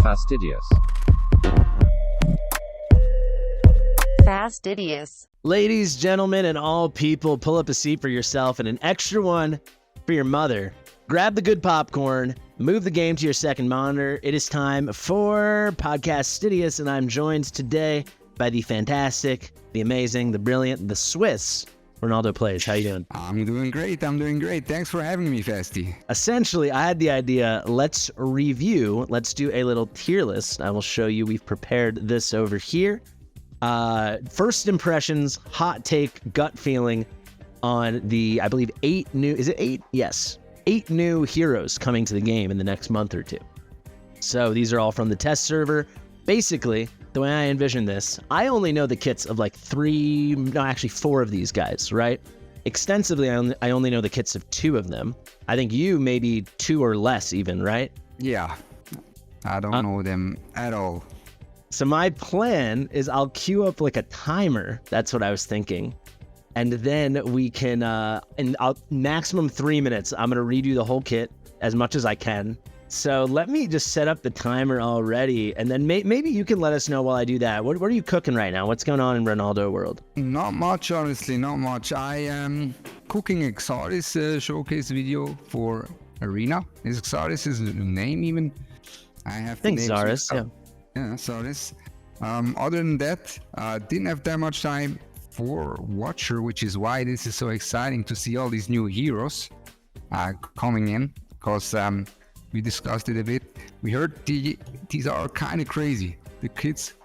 Fastidious. Fastidious. Ladies, gentlemen, and all people, pull up a seat for yourself and an extra one for your mother. Grab the good popcorn, move the game to your second monitor. It is time for Podcastidious, and I'm joined today by the fantastic, the amazing, the brilliant, the Swiss Ronaldo Plays. How you doing? I'm doing great. Thanks for having me, Fasti. Essentially, I had the idea, let's review, let's do a little tier list. I will show you, we've prepared this over here. First impressions, hot take, gut feeling on the, I believe, 8 new, is it 8? Yes. 8 new heroes coming to the game in the next month or two. So these are all from the test server. Basically, the way I envision this, I only know the kits of like 4 of these guys, right? Extensively, I only know the kits of 2 of them. I think you maybe 2 or less even, right? Yeah, I don't know them at all. So my plan is I'll queue up like a timer. That's what I was thinking. And then we can, maximum 3 minutes, I'm going to redo the whole kit as much as I can. So let me just set up the timer already, and then maybe you can let us know while I do that. What are you cooking right now? What's going on in Ronaldo world? Not much, honestly, not much. I am cooking a Xaris showcase video for Arena. Is Xaris his name even? I think Xaris, yeah. Yeah, Xaris. Other than that, didn't have that much time for Watcher, which is why this is so exciting to see all these new heroes coming in, because we discussed it a bit. We heard these are kind of crazy. The kids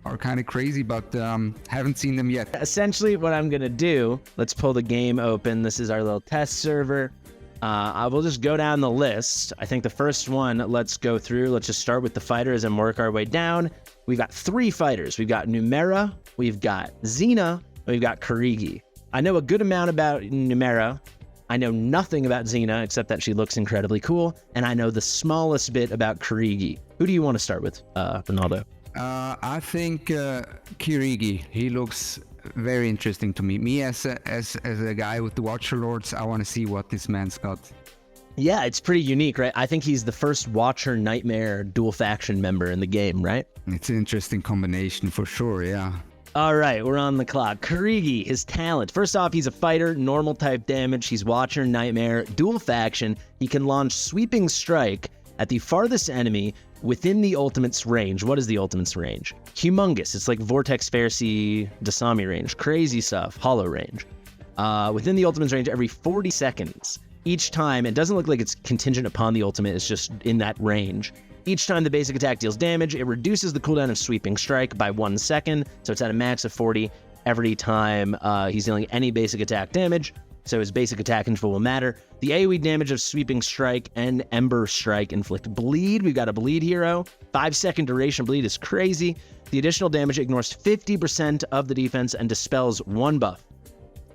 are kind of crazy, but haven't seen them yet. Essentially, what I'm going to do, let's pull the game open. This is our little test server. I will just go down the list. I think the first one, let's go through. Let's just start with the fighters and work our way down. We've got 3 fighters. We've got Numera, we've got Xena, and we've got Kirigi. I know a good amount about Numera. I know nothing about Xena except that she looks incredibly cool, and I know the smallest bit about Kirigi. Who do you want to start with, Ronaldo? I think Kirigi. He looks very interesting to me. Me as a guy with the Watcher Lords, I want to see what this man's got. Yeah, it's pretty unique, right? I think he's the first Watcher Nightmare dual faction member in the game, right? It's an interesting combination for sure, yeah. All right, we're on the clock. Kirigi, his talent. First off, he's a fighter, normal type damage. He's Watcher, Nightmare, dual faction. He can launch Sweeping Strike at the farthest enemy within the ultimate's range. What is the ultimate's range? Humongous. It's like Vortex Pharisee Dasami range. Crazy stuff. Hollow range. Within the ultimate's range every 40 seconds. Each time, it doesn't look like it's contingent upon the ultimate. It's just in that range. Each time the basic attack deals damage, it reduces the cooldown of Sweeping Strike by 1 second, so it's at a max of 40 every time he's dealing any basic attack damage, so his basic attack interval will matter. The AoE damage of Sweeping Strike and Ember Strike inflict bleed. We've got a bleed hero. 5-second duration bleed is crazy. The additional damage ignores 50% of the defense and dispels 1 buff.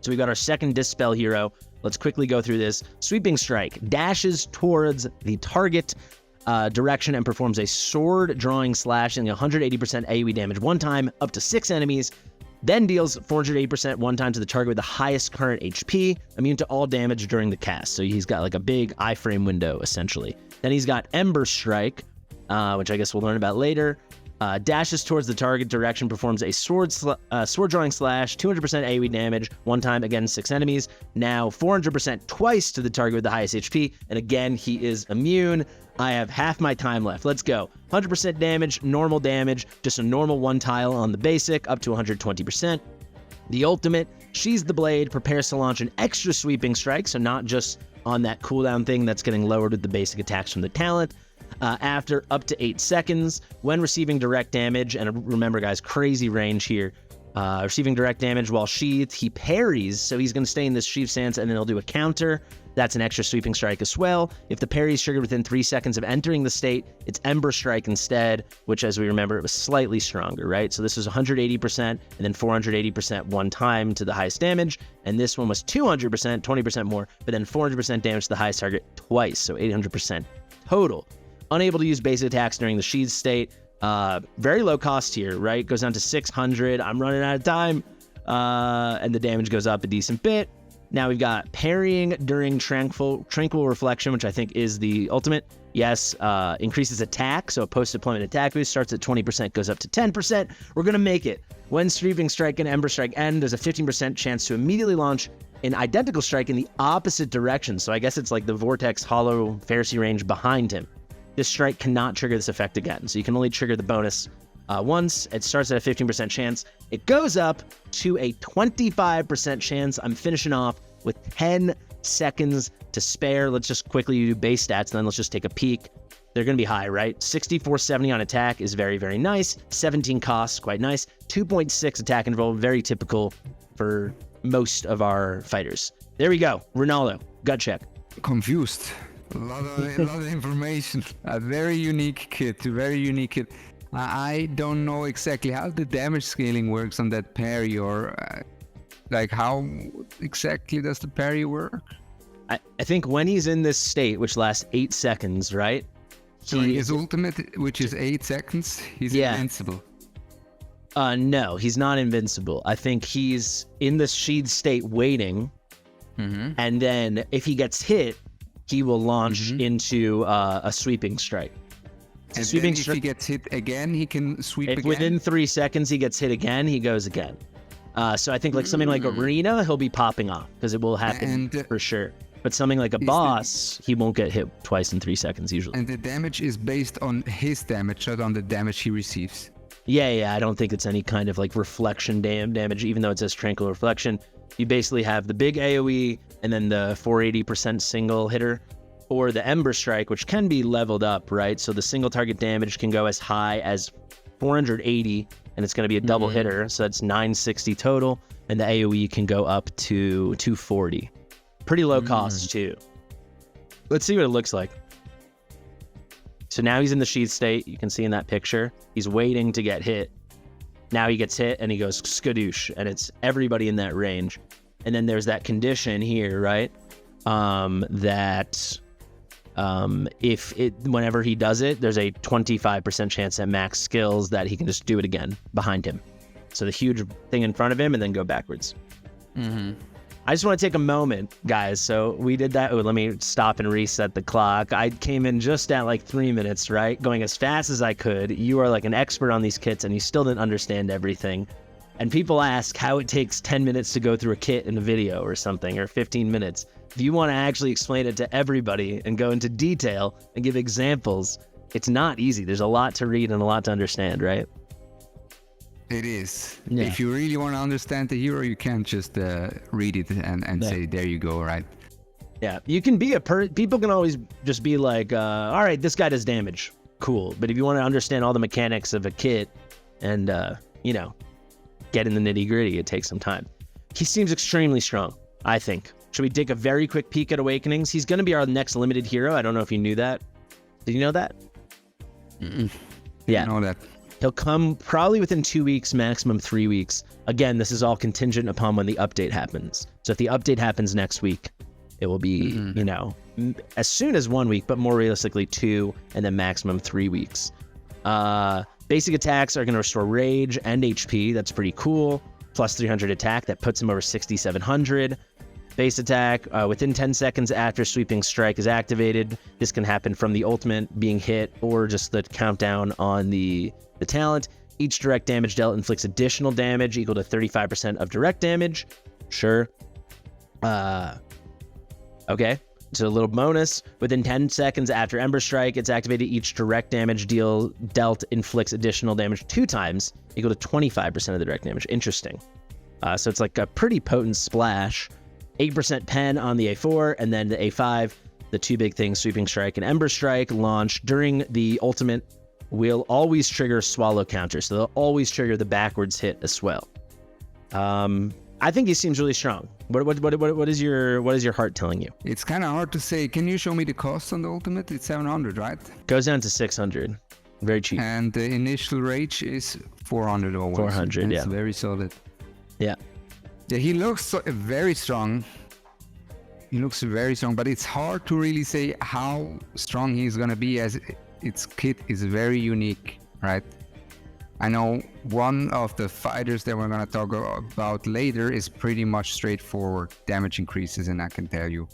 So we've got our second Dispel hero. Let's quickly go through this. Sweeping Strike dashes towards the target direction and performs a sword drawing slash and 180% AoE damage 1 time up to 6 enemies, then deals 480% 1 time to the target with the highest current HP, immune to all damage during the cast. So he's got like a big iframe window essentially. Then he's got Ember Strike, which I guess we'll learn about later. Dashes towards the target direction, performs a sword drawing slash, 200% AoE damage 1 time against 6 enemies, now 400% twice to the target with the highest HP, and again he is immune. I have half my time left. Let's go. 100% damage, normal damage, just a normal 1 tile on the basic, up to 120%. The ultimate, she's the blade, prepares to launch an extra Sweeping Strike, so not just on that cooldown thing that's getting lowered with the basic attacks from the talent. After up to 8 seconds, when receiving direct damage, and remember guys, crazy range here, receiving direct damage while sheathed, he parries, so he's going to stay in this sheath stance and then he'll do a counter. That's an extra Sweeping Strike as well. If the parry is triggered within 3 seconds of entering the state, it's Ember Strike instead, which as we remember, it was slightly stronger, right? So this was 180% and then 480% 1 time to the highest damage, and this one was 200%, 20% more, but then 400% damage to the highest target twice, so 800% total. Unable to use basic attacks during the sheath state. Very low cost here, right? Goes down to 600. I'm running out of time. And the damage goes up a decent bit. Now we've got parrying during tranquil reflection, which I think is the ultimate. Yes, increases attack, so a post-deployment attack boost starts at 20%, goes up to 10%. We're going to make it. When Sweeping Strike and Ember Strike end, there's a 15% chance to immediately launch an identical strike in the opposite direction. So I guess it's like the Vortex Hollow Pharisee range behind him. This strike cannot trigger this effect again, so you can only trigger the bonus once. It starts at a 15% chance. It goes up to a 25% chance. I'm finishing off with 10 seconds to spare. Let's just quickly do base stats, and then let's just take a peek. They're going to be high, right? 6470 on attack is very, very nice. 17 costs, quite nice. 2.6 attack interval, very typical for most of our fighters. There we go. Ronaldo, gut check. Confused. A lot of information. A very unique kit. I don't know exactly how the damage scaling works on that parry, or like how exactly does the parry work? I think when he's in this state, which lasts 8 seconds, right? His ultimate, which is 8 seconds, he's invincible. No, he's not invincible. I think he's in the sheathed state waiting, and then if he gets hit, he will launch into a sweeping strike. And then if he gets hit again, he can sweep again? Within 3 seconds he gets hit again, he goes again. So I think like something like Arena, he'll be popping off because it will happen for sure. But something like a boss, he won't get hit twice in 3 seconds usually. And the damage is based on his damage, not on the damage he receives. Yeah, I don't think it's any kind of like reflection damage, even though it says Tranquil Reflection. You basically have the big AoE and then the 480% single hitter, or the Ember Strike, which can be leveled up, right? So the single target damage can go as high as 480, and it's going to be a double hitter, so that's 960 total, and the AoE can go up to 240. Pretty low cost, too. Let's see what it looks like. So now he's in the sheath state. You can see in that picture. He's waiting to get hit. Now he gets hit, and he goes skadoosh, and it's everybody in that range. And then there's that condition here, right? Whenever he does it, there's a 25% chance at max skills that he can just do it again behind him. So the huge thing in front of him and then go backwards. I just want to take a moment, guys. So we did that. Oh, let me stop and reset the clock. I came in just at like 3 minutes, right? Going as fast as I could. You are like an expert on these kits and you still didn't understand everything. And people ask how it takes 10 minutes to go through a kit in a video or something, or 15 minutes. If you want to actually explain it to everybody and go into detail and give examples, it's not easy. There's a lot to read and a lot to understand, right? It is. Yeah. If you really want to understand the hero, you can't just read it and say, there you go, right? Yeah, you can be people can always just be like, all right, this guy does damage. Cool. But if you want to understand all the mechanics of a kit and, get in the nitty gritty, it takes some time. He seems extremely strong, I think. Should we take a very quick peek at Awakenings? He's going to be our next limited hero. I don't know if you knew that. Did you know that? Yeah. I know that. He'll come probably within 2 weeks, maximum 3 weeks. Again, this is all contingent upon when the update happens. So if the update happens next week, it will be, as soon as 1 week, but more realistically 2, and then maximum 3 weeks. Basic attacks are going to restore rage and HP. That's pretty cool. Plus 300 attack. That puts him over 6,700. Base attack within 10 seconds after Sweeping Strike is activated. This can happen from the ultimate being hit or just the countdown on the talent. Each direct damage dealt inflicts additional damage equal to 35% of direct damage. Sure. Okay. So a little bonus. Within 10 seconds after Ember Strike, it's activated. Each direct damage dealt inflicts additional damage 2 times, equal to 25% of the direct damage. Interesting. So it's like a pretty potent splash. 8% pen on the A4, and then the A5, the 2 big things, Sweeping Strike and Ember Strike, launch during the ultimate will always trigger swallow counter. So they'll always trigger the backwards hit as well. I think he seems really strong. What is your heart telling you? It's kind of hard to say. Can you show me the cost on the ultimate? It's 700, right? Goes down to 600. Very cheap. And the initial rage is 400 always. 400, yeah. It's very solid. Yeah. Yeah, he looks very strong. He looks very strong, but it's hard to really say how strong he's gonna be, as its kit is very unique, right? I know one of the fighters that we're gonna talk about later is pretty much straightforward damage increases, and I can tell you.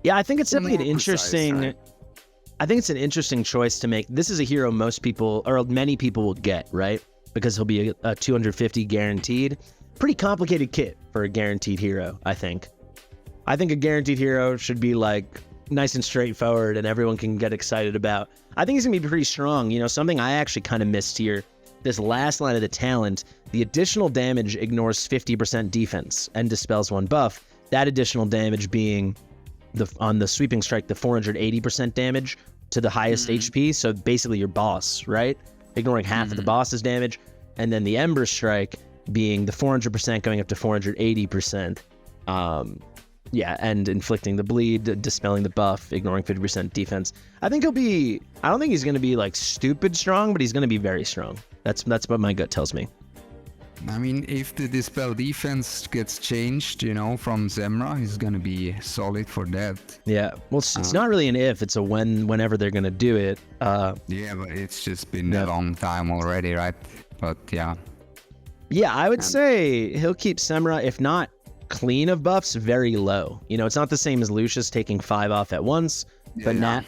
Yeah, I think it's definitely an More precise, interesting. right? I think it's an interesting choice to make. This is a hero most people, or many people, will get, right? Because he'll be a 250 guaranteed. Pretty complicated kit for a guaranteed hero, I think. I think a guaranteed hero should be like nice and straightforward and everyone can get excited about. I think he's gonna be pretty strong. You know, something I actually kind of missed here. This last line of the talent, the additional damage ignores 50% defense and dispels one buff. That additional damage being on the sweeping strike, the 480% damage to the highest HP. So basically your boss, right? Ignoring half of the boss's damage. And then the Ember Strike being the 400% going up to 480%. Yeah, and inflicting the bleed, dispelling the buff, ignoring 50% defense. I don't think he's going to be like stupid strong, but he's going to be very strong. That's what my gut tells me. I mean, if the dispel defense gets changed, you know, from Xemra, he's gonna be solid for that. Yeah, well, it's not really an if, it's a whenever they're going to do it. Yeah, but it's just been a long time already, right? But yeah. Yeah, I would say he'll keep Xemra, if not clean of buffs, very low. You know, it's not the same as Lucius taking 5 off at once, but now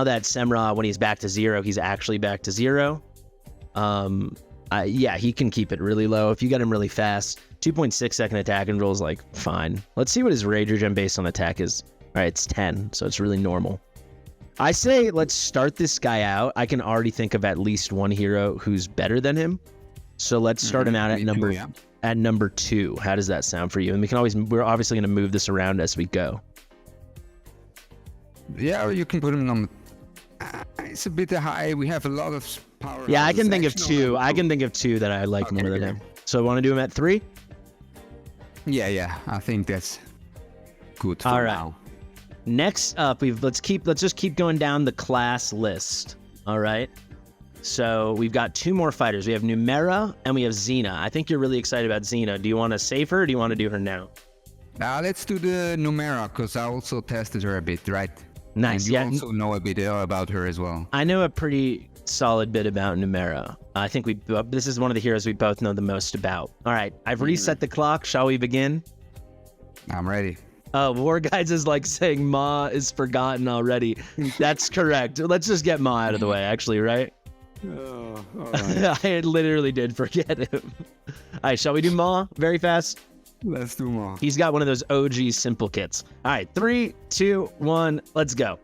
that Xemra, when he's back to 0, he's actually back to 0. Yeah, he can keep it really low. If you get him really fast, 2.6 second attack and roll is like fine. Let's see what his Rage Regen based on attack is. All right, it's 10, so it's really normal. I say let's start this guy out. I can already think of at least one hero who's better than him. So let's start him out at number 2. How does that sound for you? And we're obviously going to move this around as we go. Yeah, you can put him on. It's a bit high. We have a lot of power. Yeah, I can think of 2. I can think of 2 that I like more than him. So I want to do him at 3? Yeah. I think that's good for all right. now. Next up, let's just keep going down the class list. All right. So we've got 2 more fighters. We have Numera and we have Xena. I think you're really excited about Xena. Do you want to save her or do you want to do her now? Let's do the Numera, because I also tested her a bit, right? Nice. And you also know a bit about her as well. I know a pretty solid bit about Numera. I think this is one of the heroes we both know the most about. All right, I've reset the clock. Shall we begin? I'm ready. War Guides is like saying Ma is forgotten already. That's correct. Let's just get Ma out of the way, actually, right? Oh, all right. I literally did forget him. All right, shall we do Ma very fast? Let's do more. He's got one of those OG simple kits. All right, 3, 2, 1, let's go.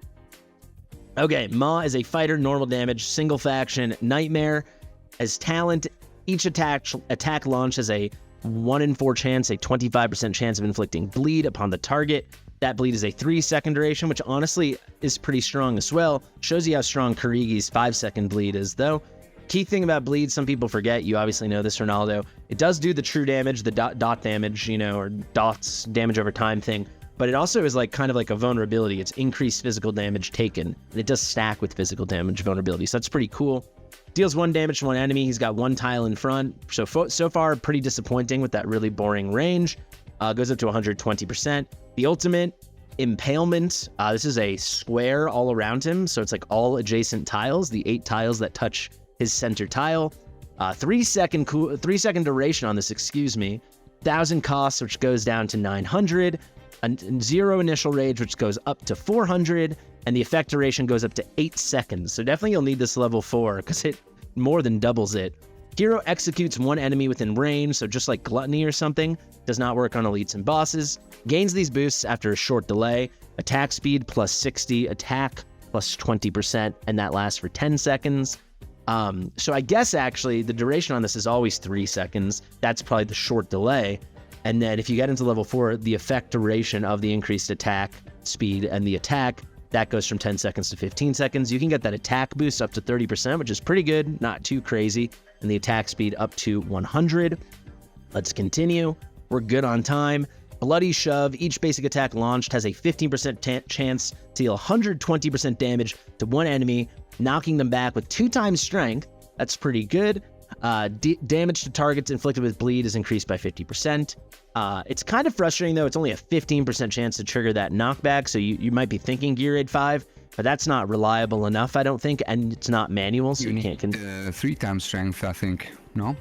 Okay, Ma is a fighter, normal damage, single faction, nightmare. As talent, each attack launch has a 1 in 4 chance, a 25% chance of inflicting bleed upon the target. That bleed is a 3-second duration, which honestly is pretty strong as well. Shows you how strong Kirigi's 5-second bleed is, though. Key thing about bleed, some people forget, you obviously know this, Ronaldo. It does do the true damage, the dot damage, you know, or dots damage over time thing. But it also is like kind of like a vulnerability. It's increased physical damage taken, and it does stack with physical damage vulnerability. So that's pretty cool. Deals 1 damage to one enemy. He's got 1 tile in front. So far, pretty disappointing with that really boring range. Goes up to 120%. The ultimate, Impalement. This is a square all around him. So it's like all adjacent tiles, the 8 tiles that touch his center tile. 3-second duration on this, 1,000 costs, which goes down to 900. 0 initial rage, which goes up to 400. And the effect duration goes up to 8 seconds. So definitely you'll need this level 4 because it more than doubles it. Hero executes 1 enemy within range, so just like Gluttony or something. Does not work on elites and bosses. Gains these boosts after a short delay. Attack speed plus 60, attack plus 20%, and that lasts for 10 seconds. So I guess actually the duration on this is always 3 seconds. That's probably the short delay. And then if you get into level 4, the effect duration of the increased attack speed and the attack, that goes from 10 seconds to 15 seconds. You can get that attack boost up to 30%, which is pretty good, not too crazy. And the attack speed up to 100. Let's continue. We're good on time. Bloody Shove. Each basic attack launched has a 15% chance to deal 120% damage to one enemy, knocking them back with 2 times strength. That's pretty good. Damage to targets inflicted with bleed is increased by 50%. It's kind of frustrating, though. It's only a 15% chance to trigger that knockback, so you might be thinking Gear Raid 5. but that's not reliable enough, I don't think, and it's not manual, so you can't... 3 times strength, I think. No?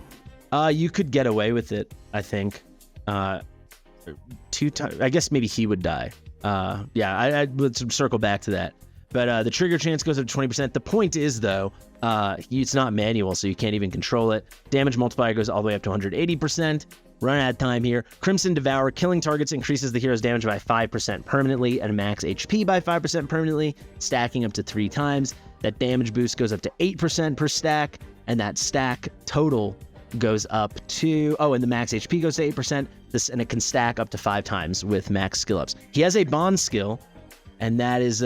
You could get away with it, I think. 2 times... I guess maybe he would die. Let's circle back to that. But the trigger chance goes up to 20%. The point is, though, it's not manual, so you can't even control it. Damage multiplier goes all the way up to 180%. Run out of time here. Crimson Devour. Killing targets increases the hero's damage by 5% permanently and max HP by 5% permanently, stacking up to 3 times. That damage boost goes up to 8% per stack, and that stack total goes up to... Oh, and the max HP goes to 8%. And it can stack up to 5 times with max skill ups. He has a bond skill, and that is...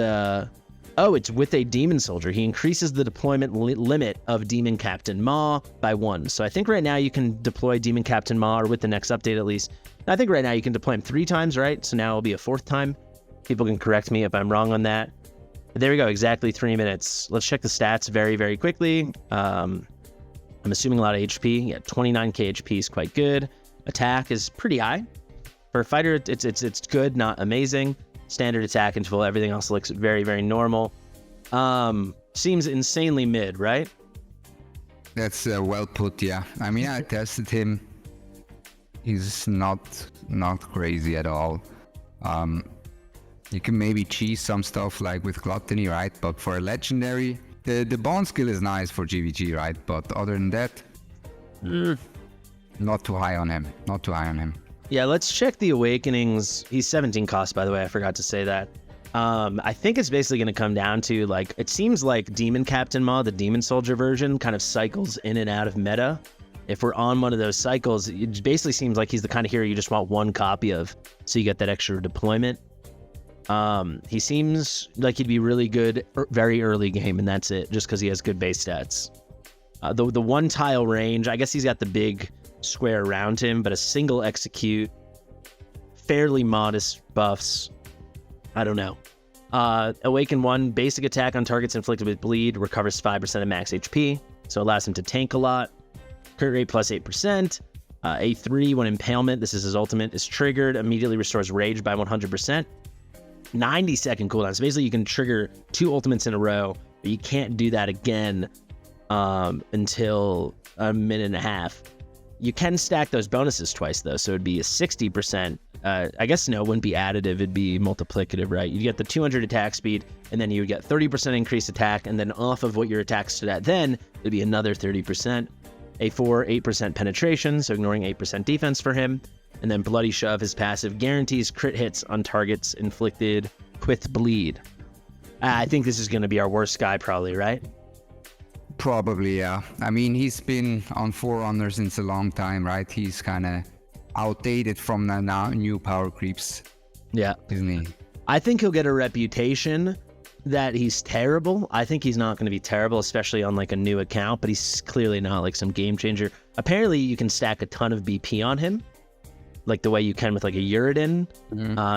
it's with a Demon Soldier. He increases the deployment limit of Demon Captain Ma by 1. So I think right now you can deploy Demon Captain Ma, or with the next update at least. I think right now you can deploy him 3 times, right? So now it'll be a 4th time. People can correct me if I'm wrong on that. But there we go, exactly 3 minutes. Let's check the stats very, very quickly. I'm assuming a lot of HP. Yeah, 29k HP is quite good. Attack is pretty high. For a fighter, it's good, not amazing. Standard attack interval, everything else looks very, very normal. Seems insanely mid, right? That's well put, yeah. I mean, I tested him. He's not crazy at all. You can maybe cheese some stuff like with Gluttony, right? But for a legendary, the bond skill is nice for GVG, right? But other than that, not too high on him. Not too high on him. Yeah, let's check the Awakenings. He's 17 cost, by the way. I forgot to say that. I think it's basically going to come down to, like, it seems like Demon Captain Ma, the Demon Soldier version, kind of cycles in and out of meta. If we're on one of those cycles, it basically seems like he's the kind of hero you just want 1 copy of, so you get that extra deployment. He seems like he'd be really good very early game, and that's it, just because he has good base stats. The 1 tile range, I guess he's got the big square around him, but a single execute, fairly modest buffs. I don't know. Awaken 1, basic attack on targets inflicted with bleed, recovers 5% of max HP, so allows him to tank a lot. Crit rate plus 8%. A3, when impalement, this is his ultimate, is triggered, immediately restores rage by 100%. 90-second cooldown, so basically you can trigger 2 ultimates in a row, but you can't do that again until a minute and a half. You can stack those bonuses twice, though, so it'd be a 60%. I guess no, it wouldn't be additive, it'd be multiplicative, right? You get the 200 attack speed, and then you would get 30% increased attack, and then off of what your attack stood at then, it'd be another 30%. A4, 8% penetration, so ignoring 8% defense for him. And then Bloody Shove, his passive, guarantees crit hits on targets inflicted with bleed. I think this is going to be our worst guy, probably, right? Probably, yeah. I mean, he's been on Forerunner since a long time, right? He's kind of outdated from the now new power creeps. Yeah. Isn't he? I think he'll get a reputation that he's terrible. I think he's not going to be terrible, especially on like a new account, but he's clearly not like some game changer. Apparently, you can stack a ton of BP on him, like the way you can with like a Uridin.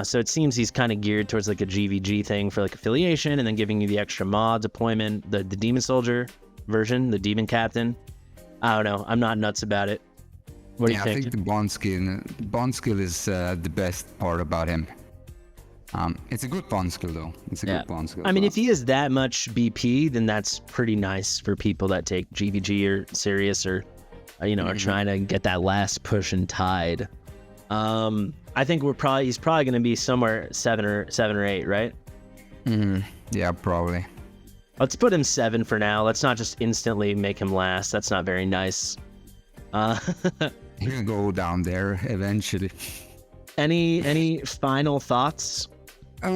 So it seems he's kind of geared towards like a GVG thing for like affiliation, and then giving you the extra mod deployment, the Demon Soldier version, the Demon Captain. I don't know. I'm not nuts about it. What do you think? I think the bond skill is the best part about him. It's a good bond skill, though. It's a good bond skill. I mean, if he has that much BP, then that's pretty nice for people that take GVG or Sirius or, are trying to get that last push and tide. I think he's probably going to be somewhere 7 or 8, right? Yeah, probably. Let's put him 7 for now. Let's not just instantly make him last. That's not very nice. He'll go down there eventually. Any final thoughts? I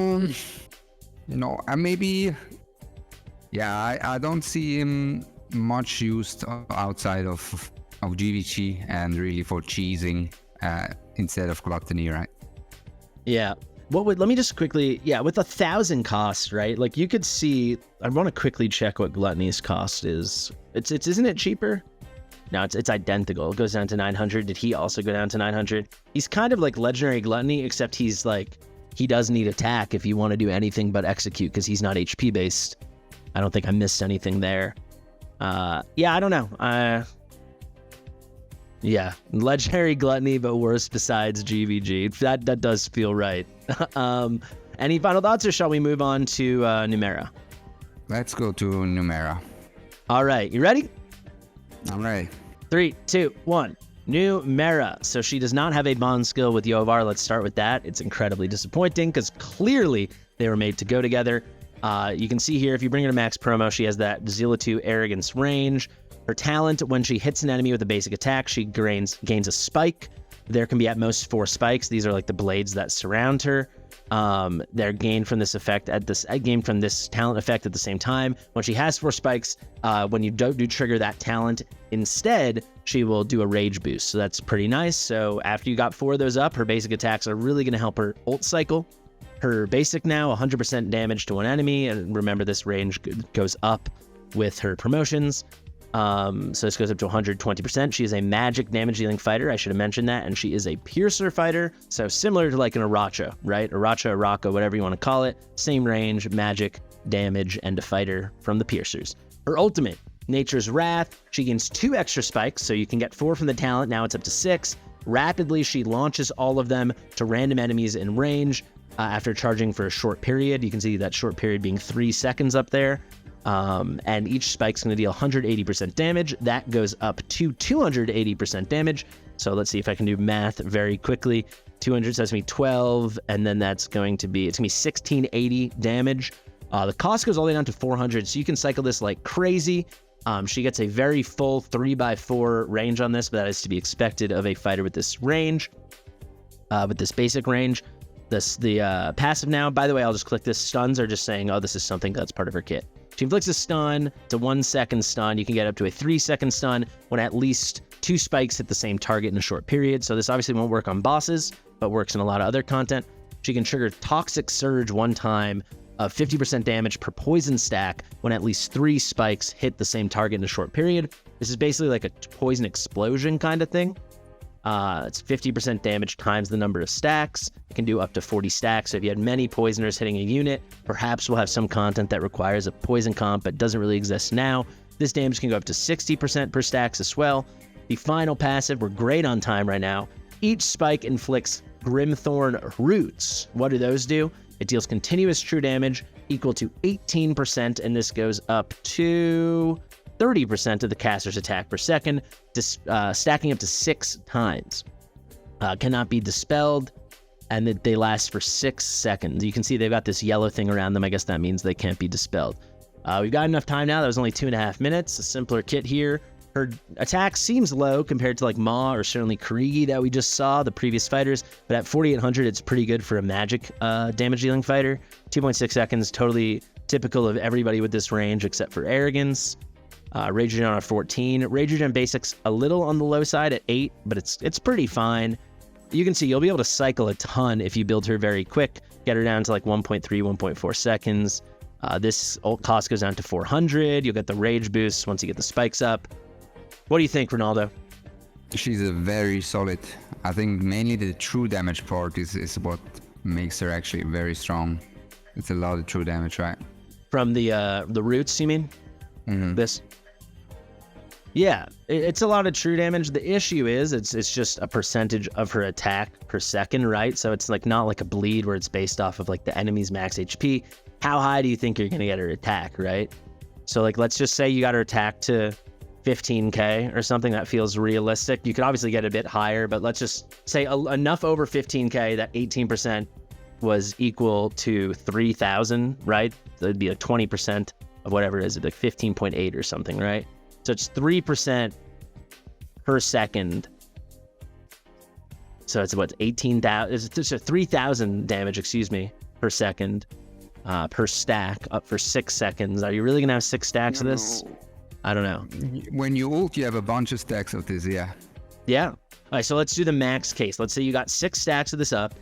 don't see him much used outside of GVG and really for cheesing instead of Gluttony, right? Yeah. Let me just quickly, with 1,000 cost, right? Like you could see, I want to quickly check what Gluttony's cost is. Isn't it cheaper? No, it's identical. It goes down to 900. Did he also go down to 900? He's kind of like Legendary Gluttony, except he's like, he does need attack if you want to do anything but execute, because he's not HP based. I don't think I missed anything there. I don't know. Legendary Gluttony, but worse besides GVG. That does feel right. Any final thoughts, or shall we move on to Numera? Let's go to Numera. All right, you ready? I'm ready. 3, 2, 1. Numera. So she does not have a bond skill with Yovar. Let's start with that. It's incredibly disappointing because clearly they were made to go together. You can see here, if you bring her to max promo, she has that Zealot Arrogance range. Her talent, when she hits an enemy with a basic attack, she gains a spike. There can be at most 4 spikes. These are like the blades that surround her. They're gained from this effect gained from this talent effect at the same time. When she has 4 spikes, when you do trigger that talent, instead she will do a rage boost. So that's pretty nice. So after you got 4 of those up, her basic attacks are really going to help her ult cycle. Her basic now 100% damage to one enemy, and remember this range goes up with her promotions. So this goes up to 120%. She is a magic damage dealing fighter. I should have mentioned that. And she is a piercer fighter. So similar to like an Aracha, right? Aracha, Araka, whatever you want to call it. Same range, magic, damage, and a fighter from the piercers. Her ultimate, Nature's Wrath. She gains 2 extra spikes. So you can get 4 from the talent. Now it's up to 6. Rapidly, she launches all of them to random enemies in range after charging for a short period. You can see that short period being 3 seconds up there. And each spike's going to deal 180% damage. That goes up to 280% damage. So let's see if I can do math very quickly. 200, so that's going to be 12, and then it's going to be 1680 damage. The cost goes all the way down to 400, so you can cycle this like crazy. She gets a very full 3x4 range on this, but that is to be expected of a fighter with this range, with this basic range. The passive now, by the way, I'll just click this. Stuns are just saying, oh, this is something that's part of her kit. She inflicts a stun. It's a 1-second stun. You can get up to a 3-second stun when at least 2 spikes hit the same target in a short period. So this obviously won't work on bosses, but works in a lot of other content. She can trigger Toxic Surge 1 time of 50% damage per poison stack when at least 3 spikes hit the same target in a short period. This is basically like a poison explosion kind of thing. It's 50% damage times the number of stacks. It can do up to 40 stacks. So if you had many poisoners hitting a unit, perhaps we'll have some content that requires a poison comp, but doesn't really exist now. This damage can go up to 60% per stacks as well. The final passive, we're great on time right now. Each spike inflicts Grimthorn Roots. What do those do? It deals continuous true damage equal to 18%, and this goes up to 30% of the caster's attack per second, stacking up to 6 times. Cannot be dispelled, and they last for 6 seconds. You can see they've got this yellow thing around them. I guess that means they can't be dispelled. We've got enough time now. That was only 2.5 minutes. A simpler kit here. Her attack seems low compared to like Ma or certainly Kirigi that we just saw, the previous fighters, but at 4,800, it's pretty good for a magic damage dealing fighter. 2.6 seconds, totally typical of everybody with this range except for Arrogance. Rage Regen on 14. Rage Regen basics a little on the low side at 8, but it's pretty fine. You can see you'll be able to cycle a ton if you build her very quick, get her down to like 1.3, 1.4 seconds. This ult cost goes down to 400. You'll get the rage boost once you get the spikes up. What do you think, Ronaldo? She's a very solid. I think mainly the true damage part is what makes her actually very strong. It's a lot of true damage, right? From the roots, you mean? Mm-hmm. This? Yeah, it's a lot of true damage. The issue is it's just a percentage of her attack per second, right? So it's like not like a bleed where it's based off of like the enemy's max HP. How high do you think you're gonna get her attack, right? So like let's just say you got her attack to 15k or something that feels realistic. You could obviously get a bit higher, but let's just say enough over 15k that 18% was equal to 3,000, right? That'd be like 20% of whatever it is, like 15.8 or something, right? So it's 3% per second. So it's what, 18,000, it's 3,000 damage, excuse me, per second, per stack up for 6 seconds. Are you really gonna have 6 stacks of this? I don't know. When you ult, you have a bunch of stacks of this, yeah. Yeah. All right, so let's do the max case. Let's say you got 6 stacks of this up.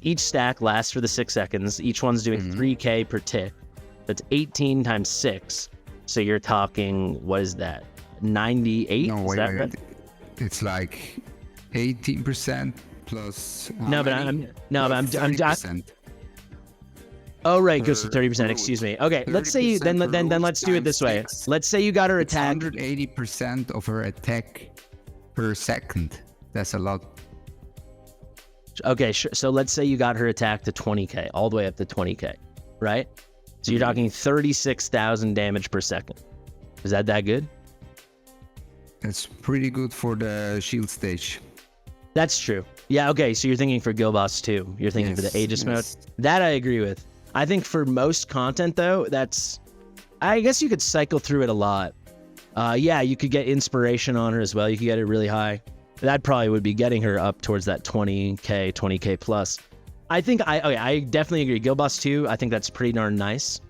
Each stack lasts for the 6 seconds. Each one's doing 3k per tick. That's 18 times 6. So you're talking, what is that? 98? No, wait, right? It's like 18% plus. I'm. Oh right, it goes to 30%. Excuse me. Okay, let's say you then let's do it this way. Let's say you got her attack. 180% of her attack per second. That's a lot. Okay, sure. So let's say you got her attack to 20k, all the way up to 20k, right? So you're talking 36,000 damage per second. Is that good? That's pretty good for the shield stage. That's true. Yeah, okay, so you're thinking for Guild Boss 2. You're thinking for the Aegis mode. That I agree with. I think for most content, though, I guess you could cycle through it a lot. Yeah, you could get inspiration on her as well. You could get it really high. That probably would be getting her up towards that 20k plus. I think I definitely agree. Guild Boss 2, I think that's pretty darn nice.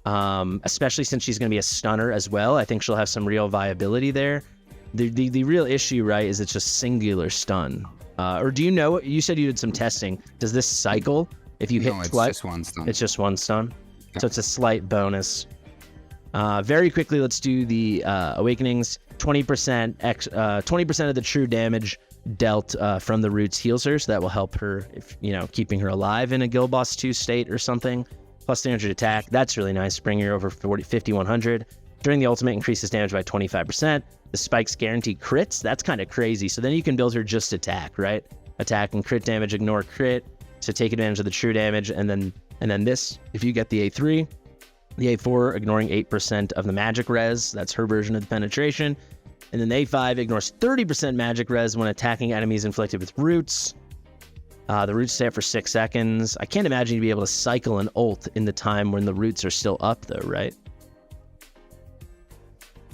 Especially since she's going to be a stunner as well. I think she'll have some real viability there. The real issue, right, is it's just singular stun. Or do you know, you said you did some testing. Does this cycle if you hit twice? No, it's just one stun. It's just one stun? Yeah. So it's a slight bonus. Very quickly, let's do the Awakenings. 20% of the true damage dealt from the roots heals her, so that will help her, if keeping her alive in a Guild Boss 2 state or something. Plus 300 attack, that's really nice, bringing her over 5100. During the ultimate, increases damage by 25%. The spikes guarantee crits, that's kind of crazy. So then you can build her just attack, right? Attack and crit damage, ignore crit, so take advantage of the true damage, and then this, if you get the A3, the A4 ignoring 8% of the magic res, that's her version of the penetration. And then the A5 ignores 30% magic res when attacking enemies inflicted with roots. The roots stay up for 6 seconds. I can't imagine you'd be able to cycle an ult in the time when the roots are still up though, right?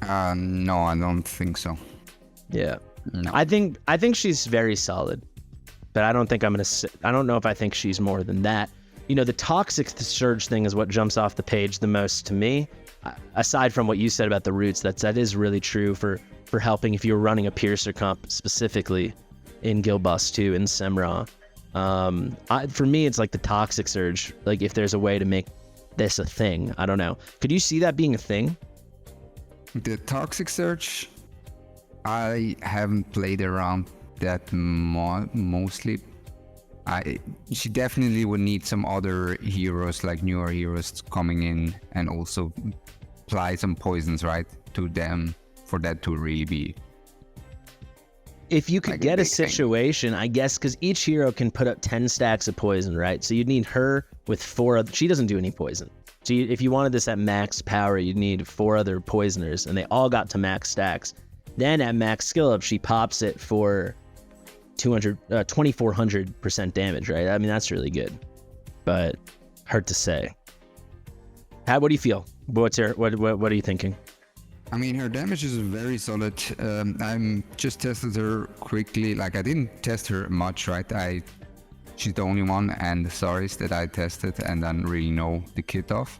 No, I don't think so. Yeah. No. I think she's very solid, but I don't know if I think she's more than that. The toxic surge thing is what jumps off the page the most to me. Aside from what you said about the roots, that is really true for helping if you're running a Piercer comp specifically in Guild Boss 2 in Semra. For me, it's like the toxic surge. Like if there's a way to make this a thing, I don't know. Could you see that being a thing? The toxic surge, I haven't played around that mostly. She definitely would need some other heroes, like newer heroes coming in and also apply some poisons, right, to them for that to really be. If you could like get a situation, I guess, because each hero can put up 10 stacks of poison, right? So you'd need her with 4 other. She doesn't do any poison. So if you wanted this at max power, you'd need 4 other poisoners, and they all got to max stacks. Then at max skill up, she pops it for 2400% damage, right? I mean, that's really good, but hard to say. What do you feel? What are you thinking? I mean, her damage is very solid. I'm just tested her quickly. Like I didn't test her much, right? She's the only one and the Xaris that I tested and then really know the kit of.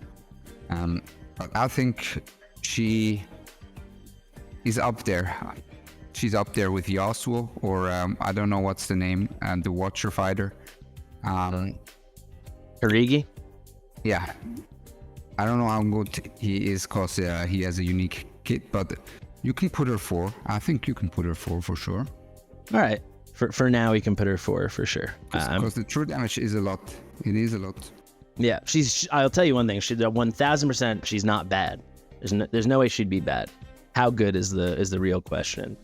But I think she is up there. She's up there with Yasuo, or I don't know what's the name, and the Watcher fighter. Kirigi? Yeah. I don't know how good he is because he has a unique kit, but you can put her 4. I think you can put her 4 for sure. All right. For now, we can put her 4 for sure. Because the true damage is a lot. It is a lot. Yeah, I'll tell you one thing. She's 1000%. She's not bad. There's no way she'd be bad. How good is the real question?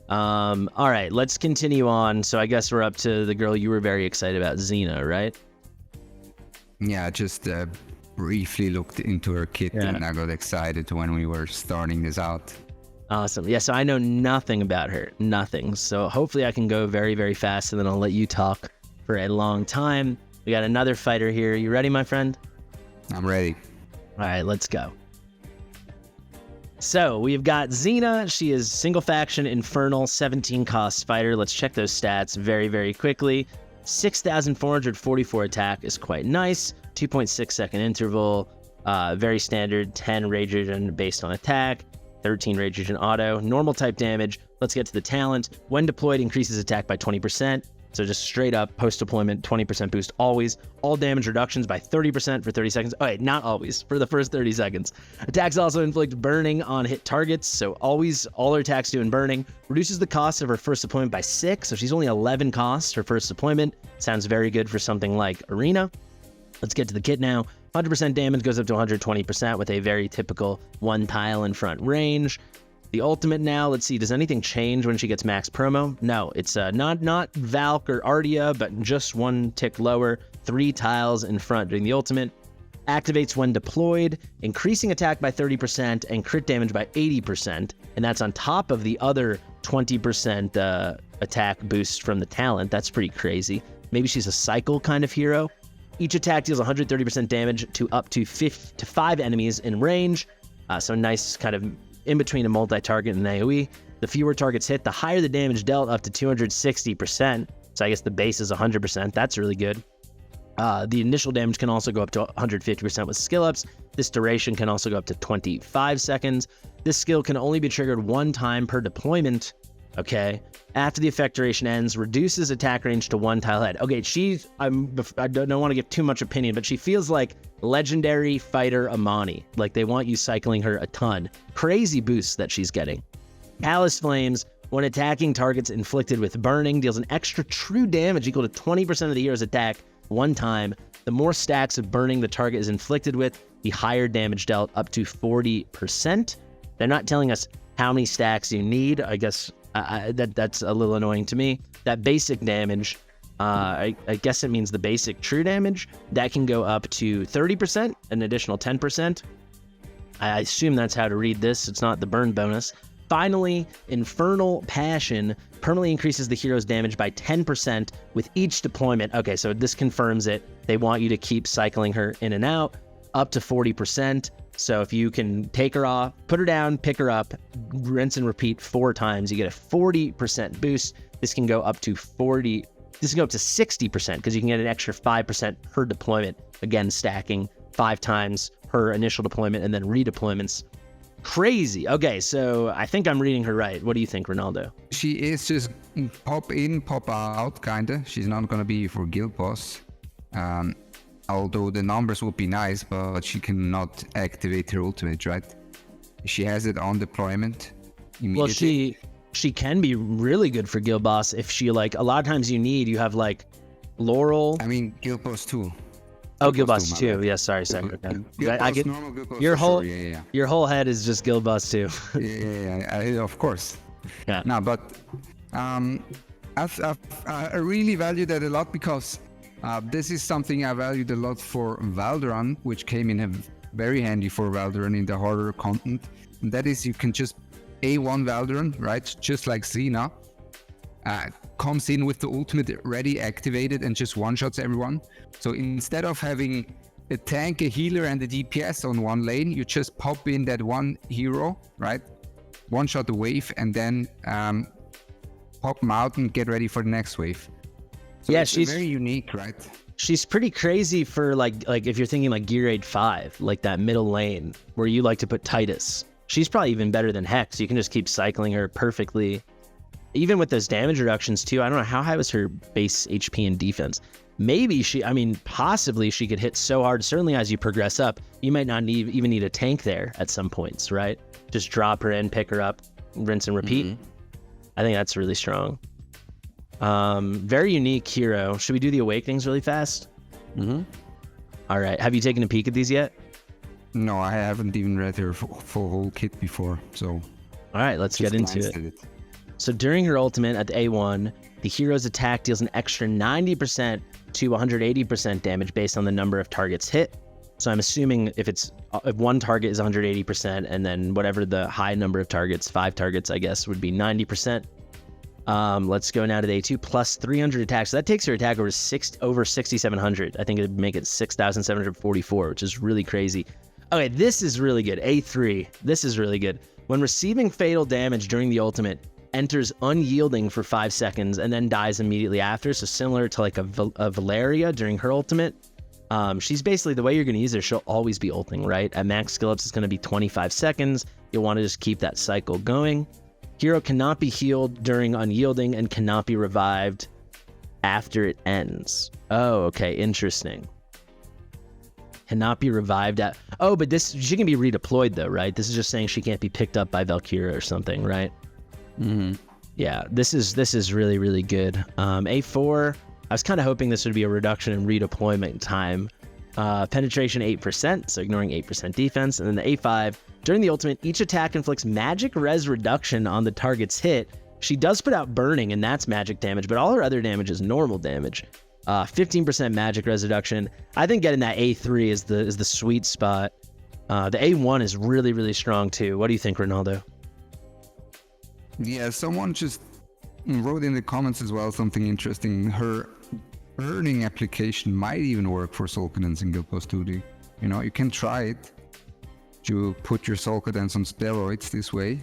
All right, let's continue on. So I guess we're up to the girl you were very excited about, Xena, right? Yeah, just briefly looked into her kit and I got excited when we were starting this out. Awesome. Yeah, so I know nothing about her. Nothing. So hopefully I can go very, very fast, and then I'll let you talk for a long time. We got another fighter here. You ready, my friend? I'm ready. All right, let's go. So we've got Xena. She is single faction Infernal 17 cost fighter. Let's check those stats very, very quickly. 6,444 attack is quite nice. 2.6 second interval. Very standard. 10 rage regen based on attack. 13 rage regen auto. Normal type damage. Let's get to the talent. When deployed, increases attack by 20%. So just straight up post-deployment, 20% boost always. All damage reductions by 30% for 30 seconds. Oh, wait, not always, for the first 30 seconds. Attacks also inflict burning on hit targets, so always all her attacks do in burning. Reduces the cost of her first deployment by 6, so she's only 11 costs her first deployment. Sounds very good for something like Arena. Let's get to the kit now. 100% damage goes up to 120% with a very typical 1 tile in front range. The ultimate now, let's see, does anything change when she gets max promo? No, it's not Valk or Ardia, but just 1 tick lower, 3 tiles in front during the ultimate. activates when deployed, increasing attack by 30% and crit damage by 80%. And that's on top of the other 20% attack boost from the talent. That's pretty crazy. Maybe she's a cycle kind of hero. Each attack deals 130% damage to up to 5 enemies in range. So nice kind of in between a multi-target and an AoE. The fewer targets hit, the higher the damage dealt, up to 260%. So I guess the base is 100%. That's really good. The initial damage can also go up to 150% with skill ups. This duration can also go up to 25 seconds. This skill can only be triggered 1 time per deployment. Okay. After the effect duration ends, reduces attack range to 1 tile head. Okay, I don't want to give too much opinion, but she feels like legendary fighter Amani. Like they want you cycling her a ton. Crazy boosts that she's getting. Callous Flames, when attacking targets inflicted with burning, deals an extra true damage equal to 20% of the hero's attack 1 time. The more stacks of burning the target is inflicted with, the higher damage dealt, up to 40%. They're not telling us how many stacks you need. I guess that's a little annoying to me. That basic damage, I guess it means the basic true damage, that can go up to 30%, an additional 10%. I assume that's how to read this. It's not the burn bonus. Finally, Infernal Passion permanently increases the hero's damage by 10% with each deployment. Okay, so this confirms it. They want you to keep cycling her in and out, up to 40%. So if you can take her off, put her down, pick her up, rinse and repeat 4 times, you get a 40% boost. This can go up to 60% because you can get an extra 5% per deployment. Again, stacking 5 times per initial deployment and then redeployments. Crazy. Okay, so I think I'm reading her right. What do you think, Ronaldo? She is just pop in, pop out, kinda. She's not gonna be for guild boss. Although the numbers would be nice, but she cannot activate her ultimate, right? She has it on deployment immediately. Well, she can be really good for guild boss if she, like, a lot of times you have like Laurel. I mean guild boss 2. Oh, Guild Boss 2. Yeah, sorry. Okay. I get normal Guild Boss your whole sure. Yeah. Your whole head is just Guild Boss 2. yeah, of course. Yeah. No, but I really value that a lot because this is something I valued a lot for Valderon, which came in very handy for Valderon in the horror content. And that is, you can just A1 Valderon, right? Just like Xena. Comes in with the ultimate ready activated and just one-shots everyone. So instead of having a tank, a healer, and a DPS on one lane, you just pop in that one hero, right? One-shot the wave and then pop them out and get ready for the next wave. So yeah, she's very unique, right? She's pretty crazy for like if you're thinking like Gear Aid 5, like that middle lane where you like to put Titus. She's probably even better than Hex. You can just keep cycling her perfectly. Even with those damage reductions too, I don't know how high was her base HP and defense. Maybe possibly she could hit so hard. Certainly as you progress up, you might not even need a tank there at some points, right? Just drop her in, pick her up, rinse and repeat. Mm-hmm. I think that's really strong. Very unique hero. Should we do the Awakenings really fast? Mm-hmm. All right. Have you taken a peek at these yet? No, I haven't even read her full whole kit before. So, all right, let's get into it. So during her ultimate at the A1, the hero's attack deals an extra 90% to 180% damage based on the number of targets hit. So I'm assuming if one target is 180% and then whatever the high number of targets, 5 targets, I guess, would be 90%. Let's go now to the A2, plus 300 attacks. So that takes her attack over 6,700. I think it'd make it 6,744, which is really crazy. Okay, this is really good. A3, this is really good. When receiving fatal damage during the ultimate, enters unyielding for 5 seconds and then dies immediately after. So similar to like a Valeria during her ultimate. She's basically, the way you're going to use her, she'll always be ulting, right? At max skill ups, it's going to be 25 seconds. You'll want to just keep that cycle going. Hero cannot be healed during unyielding and cannot be revived after it ends. Oh, okay, interesting. Cannot be revived at... Oh, but she can be redeployed though, right? This is just saying she can't be picked up by Valkyria or something, right? Mm-hmm. Yeah, this is really, really good. A4, I was kind of hoping this would be a reduction in redeployment time. Penetration 8%, so ignoring 8% defense. And then the A5, during the ultimate, each attack inflicts magic res reduction on the target's hit. She does put out burning, and that's magic damage, but all her other damage is normal damage. 15% magic reduction. I think getting that A3 is the sweet spot. The A1 is really, really strong too. What do you think, Ronaldo? Yeah, someone just wrote in the comments as well something interesting. Her earning application might even work for Soul Cadence in Guild Boss 2D. You know, you can try it to put your Soul Cadence on steroids this way.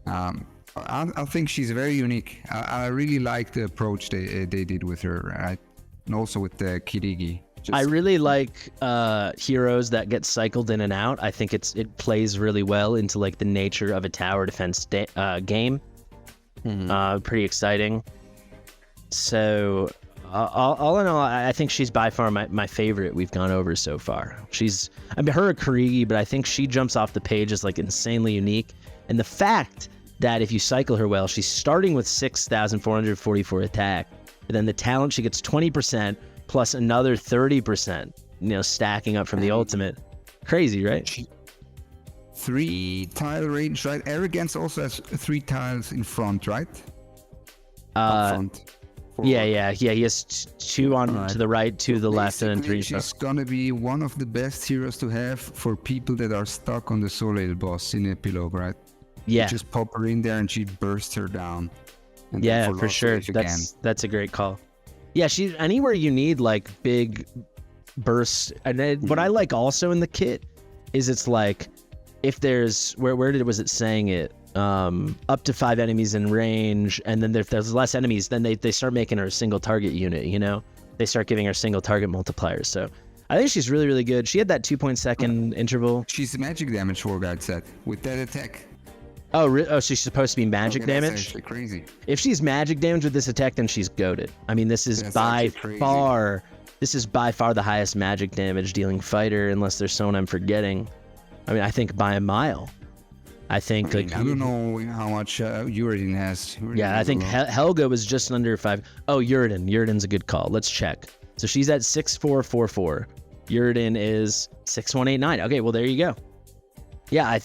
I think she's very unique. I really like the approach they did with her, and also with the Kirigi. I really like heroes that get cycled in and out. I think it plays really well into like the nature of a tower defense game. Pretty exciting. So all in all, I think she's by far my favorite we've gone over so far. Her a Kirigi, but I think she jumps off the page as like insanely unique. And the fact that if you cycle her well, she's starting with 6,444 attack, and then the talent she gets 20% plus another 30%, stacking up from the ultimate. Crazy, right? 3 tile range, right? Arrogance also has 3 tiles in front, right? Up front. Yeah. He has 2 on to the right, 2 to the left, and then 3. She's gonna be one of the best heroes to have for people that are stuck on the Soleil boss in Epilogue, right? Yeah. You just pop her in there and she bursts her down. Yeah, for sure. That's a great call. Yeah, she's anywhere you need like big bursts. And then, what I like also in the kit is it's like if there's was it saying it? Up to 5 enemies in range, and then if there's less enemies, then they start making her a single target unit. They start giving her single target multipliers. So I think she's really, really good. She had that 2-second interval. She's magic damage for guard set with that attack. Oh, she's supposed to be magic damage? That's actually crazy. If she's magic damage with this attack, then she's goated. I mean, this is by far the highest magic damage dealing fighter, unless there's someone I'm forgetting. I mean, I think by a mile. I think I don't know how much Uridin has. I think Helga was just under 5. Oh, Uridin's a good call. Let's check. So she's at 6,444. Uridin is 6,189. Okay, well there you go. Yeah,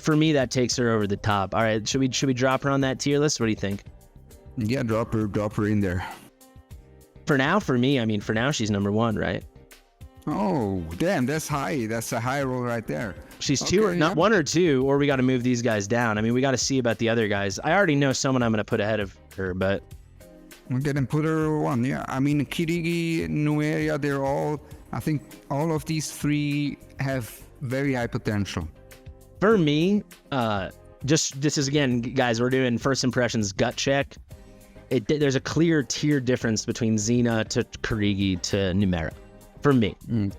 for me that takes her over the top. All right, should we drop her on that tier list? What do you think? Yeah, drop her in there. For now, she's number 1, right? Oh, damn, that's high. That's a high roll right there. She's 2, not 1 or 2, or we got to move these guys down. I mean, we got to see about the other guys. I already know someone I'm going to put ahead of her, but we'll get and put her 1. Yeah, I mean, Kirigi, Numera, I think all of these 3 have very high potential. For me, this is again, guys, we're doing first impressions gut check. There's a clear tier difference between Xena to Kirigi to Numera. For me.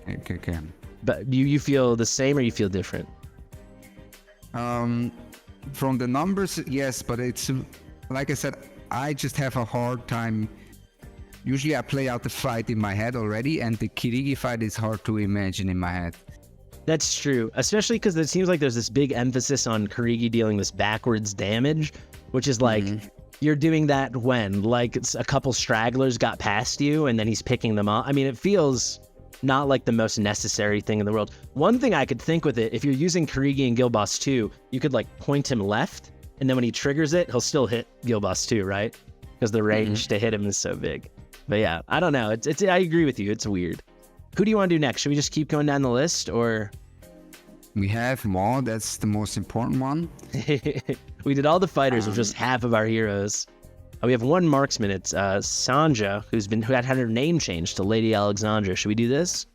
Okay. But you feel the same or you feel different? From the numbers, yes, but it's like I said, I just have a hard time. Usually I play out the fight in my head already, and the Kirigi fight is hard to imagine in my head. That's true, especially because it seems like there's this big emphasis on Kirigi dealing this backwards damage, which is like, you're doing that when, like, it's a couple stragglers got past you, and then he's picking them up. I mean, it feels not like the most necessary thing in the world. One thing I could think with it, if you're using Kirigi in Guild Boss 2, you could like point him left, and then when he triggers it, he'll still hit Guild Boss 2, right? Because the range to hit him is so big. But yeah, I don't know. It's I agree with you. It's weird. Who do you want to do next? Should we just keep going down the list, or? We have Maw. That's the most important one. We did all the fighters with just half of our heroes. We have 1 marksman. It's Sanja, who had her name changed to Lady Alexandra. Should we do this?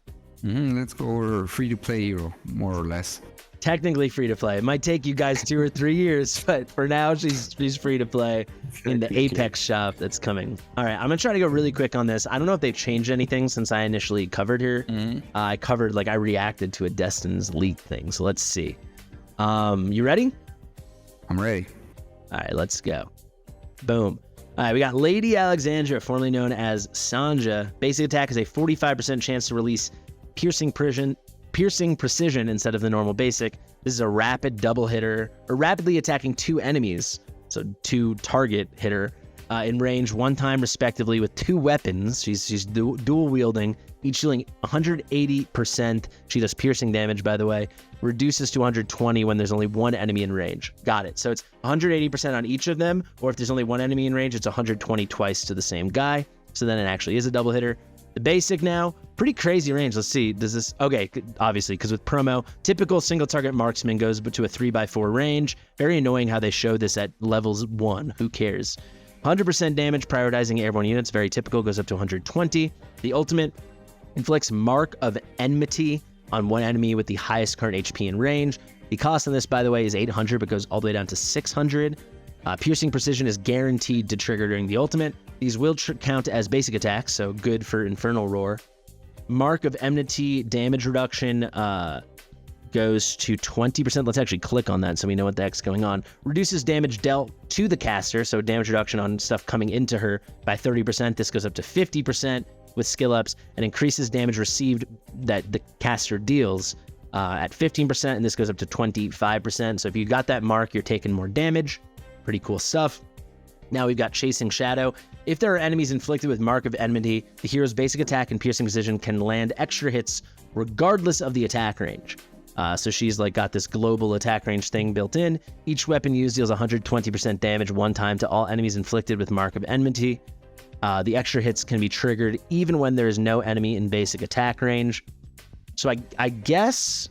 Let's go over free-to-play hero, more or less. Technically free-to-play. It might take you guys 2 or 3 years, but for now, she's free-to-play in the Apex shop that's coming. All right, I'm going to try to go really quick on this. I don't know if they've changed anything since I initially covered her. I reacted to a Destin's leak thing, so let's see. You ready? I'm ready. All right, let's go. Boom. All right, we got Lady Alexandra, formerly known as Sanja. Basic attack is a 45% chance to release piercing precision instead of the normal basic. This is a rapid double hitter, or rapidly attacking 2 enemies, so 2 target hitter, in range 1 time respectively with 2 weapons. She's dual wielding, each dealing 180%. She does piercing damage, by the way. Reduces to 120 when there's only 1 enemy in range. Got it. So it's 180% on each of them, or if there's only 1 enemy in range, it's 120 twice to the same guy. so then it actually is a double hitter. The basic now, pretty crazy range. Let's see, does this, okay, obviously, because with promo, typical single target marksman goes to a 3x4 range. Very annoying how they show this at levels 1, who cares? 100% damage, prioritizing airborne units, very typical, goes up to 120. The ultimate inflicts Mark of Enmity on one enemy with the highest current HP and range. The cost on this, by the way, is 800, but goes all the way down to 600. Piercing Precision is guaranteed to trigger during the ultimate. These will count as basic attacks, so good for Infernal Roar. Mark of Enmity damage reduction goes to 20%. Let's actually click on that so we know what the heck's going on. Reduces damage dealt to the caster, so damage reduction on stuff coming into her by 30%. This goes up to 50% with skill ups, and increases damage received that the caster deals at 15%, and this goes up to 25%. So if you got that mark, you're taking more damage. Pretty cool stuff. Now we've got Chasing Shadow. If there are enemies inflicted with Mark of Enmity, the hero's basic attack and piercing precision can land extra hits regardless of the attack range. So she's like got this global attack range thing built in. Each weapon used deals 120% damage one time to all enemies inflicted with Mark of Enmity. The extra hits can be triggered even when there is no enemy in basic attack range. So I guess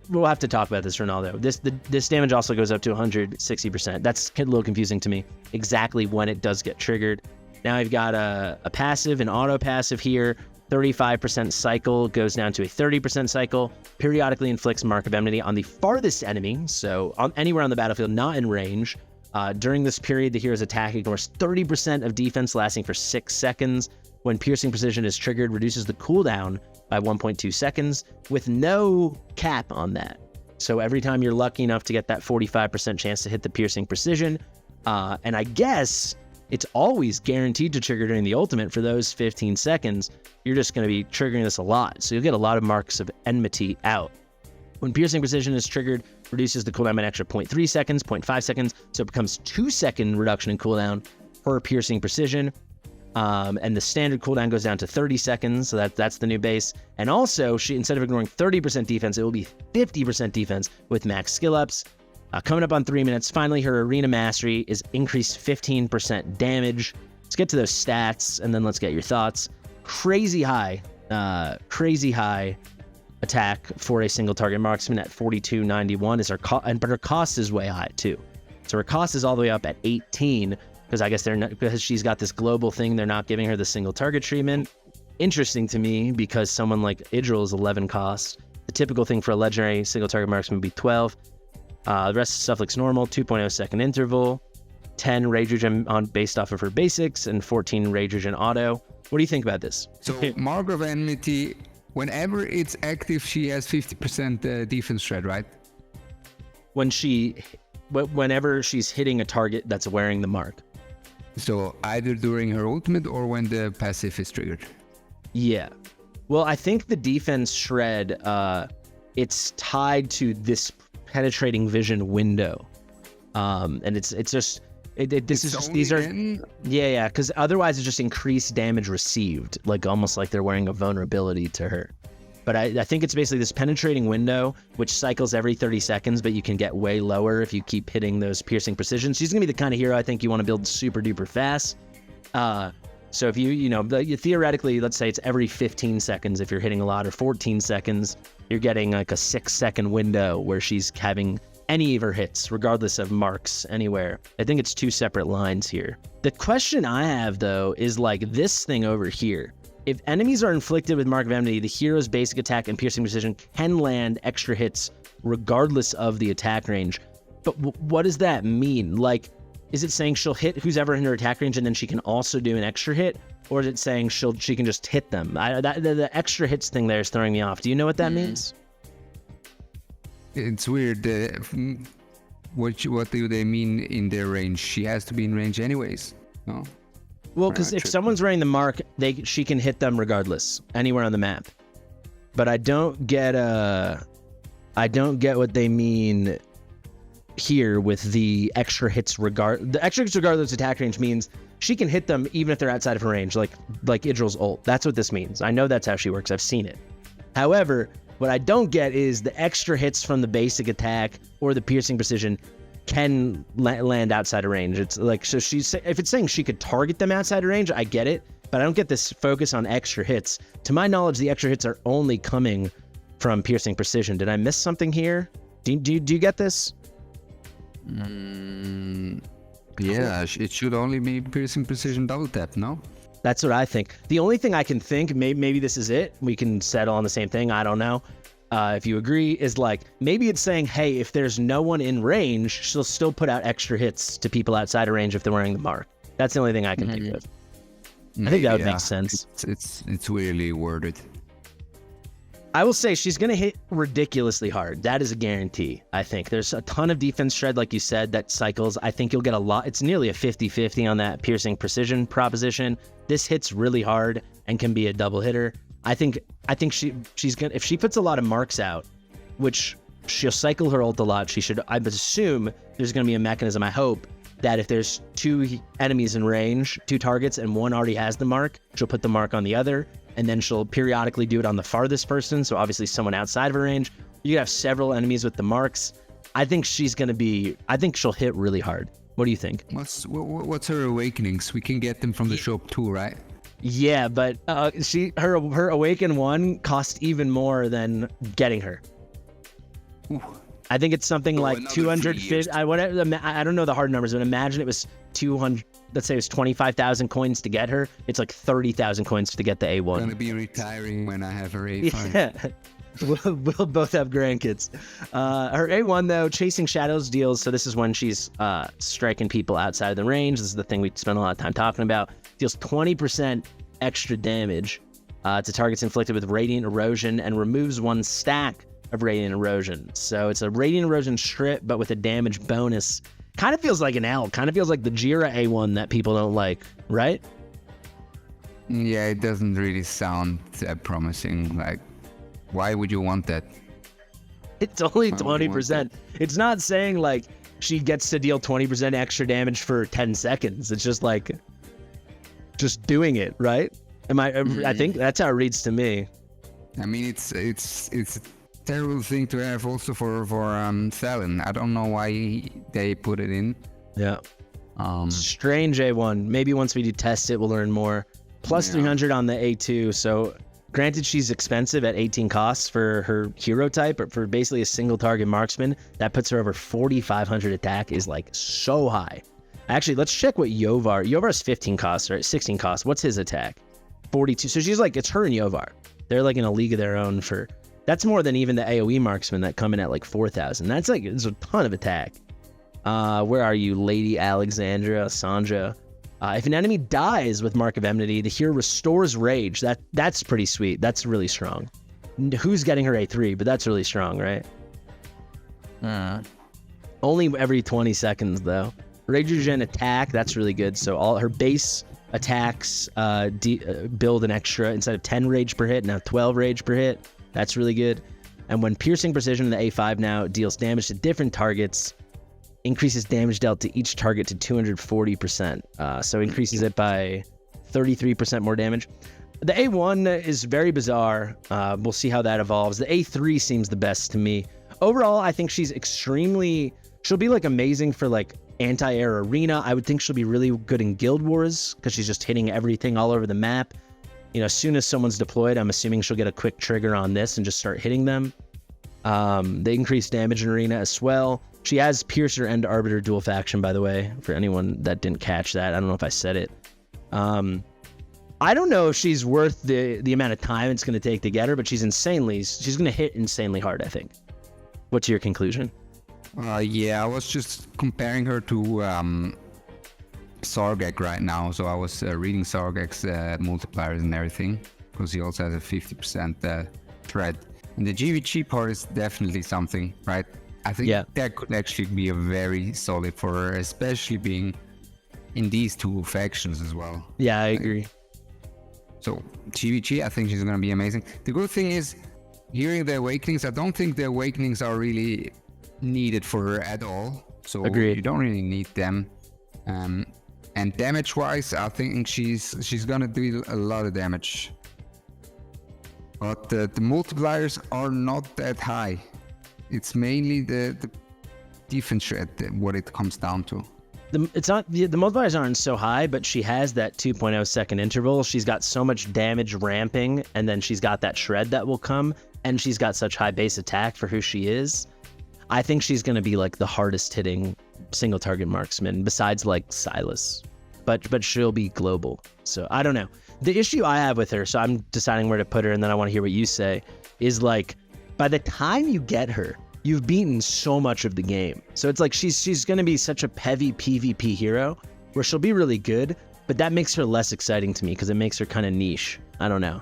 we'll have to talk about this, Ronaldo. This damage also goes up to 160%. That's a little confusing to me, exactly when it does get triggered. Now I've got a passive, an auto passive here. 35% cycle goes down to a 30% cycle. Periodically inflicts Mark of Enmity on the farthest enemy, so anywhere on the battlefield not in range. During this period, the hero's attack ignores 30% of defense lasting for 6 seconds. When Piercing Precision is triggered, reduces the cooldown by 1.2 seconds with no cap on that. So every time you're lucky enough to get that 45% chance to hit the Piercing Precision, and I guess it's always guaranteed to trigger during the ultimate for those 15 seconds, you're just going to be triggering this a lot. So you'll get a lot of Marks of Enmity out. When Piercing Precision is triggered, reduces the cooldown by an extra 0.3 seconds, 0.5 seconds, so it becomes 2-second reduction in cooldown per Piercing Precision. And the standard cooldown goes down to 30 seconds, so that's the new base. And also, instead of ignoring 30% defense, it will be 50% defense with max skill ups. Coming up on 3 minutes, finally, her Arena Mastery is increased 15% damage. Let's get to those stats, and then let's get your thoughts. Crazy high attack for a single target marksman at 4291 is her but her cost is way high too. So her cost is all the way up at 18. Because I guess because she's got this global thing, they're not giving her the single target treatment. Interesting to me, because someone like Idril is 11 cost. The typical thing for a legendary single target marksman would be 12. The rest of the stuff looks normal. 2.0 second interval, 10 rage regen based off of her basics, and 14 rage regen auto. What do you think about this? So Mark of Enmity, whenever it's active, she has 50% defense threat, right? Whenever she's hitting a target that's wearing the mark. So either during her ultimate or when the passive is triggered. Yeah. Well, I think the defense shred, it's tied to this penetrating vision window. And because otherwise it's just increased damage received, like almost like they're wearing a vulnerability to her. But I think it's basically this penetrating window, which cycles every 30 seconds, but you can get way lower if you keep hitting those piercing precisions. She's going to be the kind of hero I think you want to build super duper fast. So if you theoretically, let's say it's every 15 seconds if you're hitting a lot, or 14 seconds, you're getting like a 6-second window where she's having any of her hits, regardless of marks anywhere. I think it's 2 separate lines here. The question I have, though, is like this thing over here. If enemies are inflicted with Mark of Enmity, the hero's basic attack and piercing precision can land extra hits regardless of the attack range. But what does that mean? Like, is it saying she'll hit who's ever in her attack range and then she can also do an extra hit? Or is it saying she can just hit them? The extra hits thing there is throwing me off. Do you know what that means? It's weird. What do they mean in their range? She has to be in range anyways, no? Well, because if someone's wearing the mark, she can hit them regardless, anywhere on the map. But I don't get what they mean here with the extra hits the extra hits regardless attack range means she can hit them even if they're outside of her range, like Idril's ult. That's what this means. I know that's how she works. I've seen it. However, what I don't get is the extra hits from the basic attack or the piercing precision can land outside of range. It's like, so if it's saying she could target them outside of range, I get it, but I don't get this focus on extra hits. To my knowledge, the extra hits are only coming from piercing precision. Did I miss something here? Do you get this? Yeah, it should only be piercing precision double tap, no? That's what I think. The only thing I can think, maybe this is it. We can settle on the same thing. I don't know. If you agree, is like, maybe it's saying, hey, if there's no one in range, she'll still put out extra hits to people outside of range if they're wearing the mark. That's the only thing I can think of. I think that would make sense. It's really worded. I will say she's going to hit ridiculously hard. That is a guarantee, I think. There's a ton of defense shred, like you said, that cycles. I think you'll get a lot. It's nearly a 50-50 on that piercing precision proposition. This hits really hard and can be a double hitter. I think she's gonna, if she puts a lot of marks out, which she'll cycle her ult a lot, I would assume there's going to be a mechanism, I hope, that if there's two enemies in range, two targets, and one already has the mark, she'll put the mark on the other, and then she'll periodically do it on the farthest person, so obviously someone outside of her range. You have several enemies with the marks. I think she'll hit really hard. What do you think? What's her awakenings? We can get them from the shop too, right? Yeah, but her awaken one cost even more than getting her. Ooh. I think it's something like 250. I don't know the hard numbers, but imagine it was 200. Let's say it was 25,000 coins to get her. It's like 30,000 coins to get the A1. I'm gonna be retiring when I have her A5. Yeah. We'll both have grandkids. Her A1 though, chasing shadows deals. So this is when she's striking people outside of the range. This is the thing we spent a lot of time talking about. Deals 20% extra damage to targets inflicted with radiant erosion and removes one stack of radiant erosion. So it's a radiant erosion strip, but with a damage bonus. Kind of feels like an L. Kind of feels like the Jira A1 that people don't like, right? Yeah, it doesn't really sound that promising. Like, why would you want that? It's only 20%. It's not saying like she gets to deal 20% extra damage for 10 seconds. It's just like, just doing it, right? I think that's how it reads to me. I mean, it's a terrible thing to have also for Thalen. I don't know why they put it in. Yeah. Strange A1. Maybe once we do test it, we'll learn more. Plus 300 on the A2. So granted, she's expensive at 18 costs for her hero type, but for basically a single target marksman, that puts her over 4,500 attack is like so high. Actually, let's check what Yovar's 15 costs, or 16 costs. What's his attack? 42. So she's like, it's her and Yovar. They're like in a league of their own for, that's more than even the AoE marksmen that come in at like 4,000. That's like, it's a ton of attack. Where are you, Lady Alexandra, Sanja? If an enemy dies with Mark of Enmity, the hero restores rage. That's pretty sweet. That's really strong. Who's getting her A3? But that's really strong, right? Only every 20 seconds, though. Rage regen attack, that's really good. So all her base attacks build an extra, instead of 10 rage per hit, now 12 rage per hit. That's really good. And when piercing precision in the A5 now deals damage to different targets, increases damage dealt to each target to 240%. So increases it by 33% more damage. The A1 is very bizarre. We'll see how that evolves. The A3 seems the best to me. Overall, I think she'll be like amazing for like anti-air arena. I would think she'll be really good in Guild Wars because she's just hitting everything all over the map. You know, as soon as someone's deployed, I'm assuming she'll get a quick trigger on this and just start hitting them. They increase damage in arena as well. She has Piercer and Arbiter dual faction, by the way, for anyone that didn't catch that. I don't know if I said it. I don't know if she's worth the amount of time it's going to take to get her, but she's going to hit insanely hard, I think. What's your conclusion? Yeah, I was just comparing her to Sargak right now. So I was reading Sargak's multipliers and everything, because he also has a 50% thread. And the GVG part is definitely something, right? I think that could actually be a very solid for her, especially being in these two factions as well. Yeah, I agree. So GVG, I think she's going to be amazing. The good thing is, hearing the awakenings, I don't think the awakenings are really needed for her at all. So agreed. You don't really need them. And damage-wise, I think she's going to do a lot of damage. But the multipliers are not that high. It's mainly the defense shred, what it comes down to. It's not the multipliers aren't so high, but she has that 2.0 second interval. She's got so much damage ramping, and then she's got that shred that will come, and she's got such high base attack for who she is. I think she's going to be like the hardest hitting single target marksman besides like Silas, but she'll be global. So I don't know. The issue I have with her, so I'm deciding where to put her, and then I want to hear what you say, is like by the time you get her, you've beaten so much of the game. So it's like she's going to be such a heavy PvP hero where she'll be really good, but that makes her less exciting to me because it makes her kind of niche. I don't know.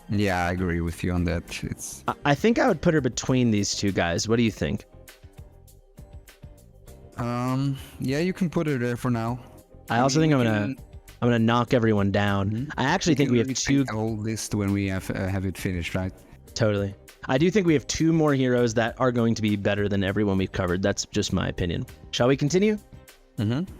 Yeah, I agree with you on that. I think I would put her between these two guys. What do you think? Yeah, you can put her there for now. I also think I'm gonna knock everyone down. Mm-hmm. I actually think we have two. A whole list when we have it finished, right? Totally. I do think we have two more heroes that are going to be better than everyone we've covered. That's just my opinion. Shall we continue? Mm-hmm.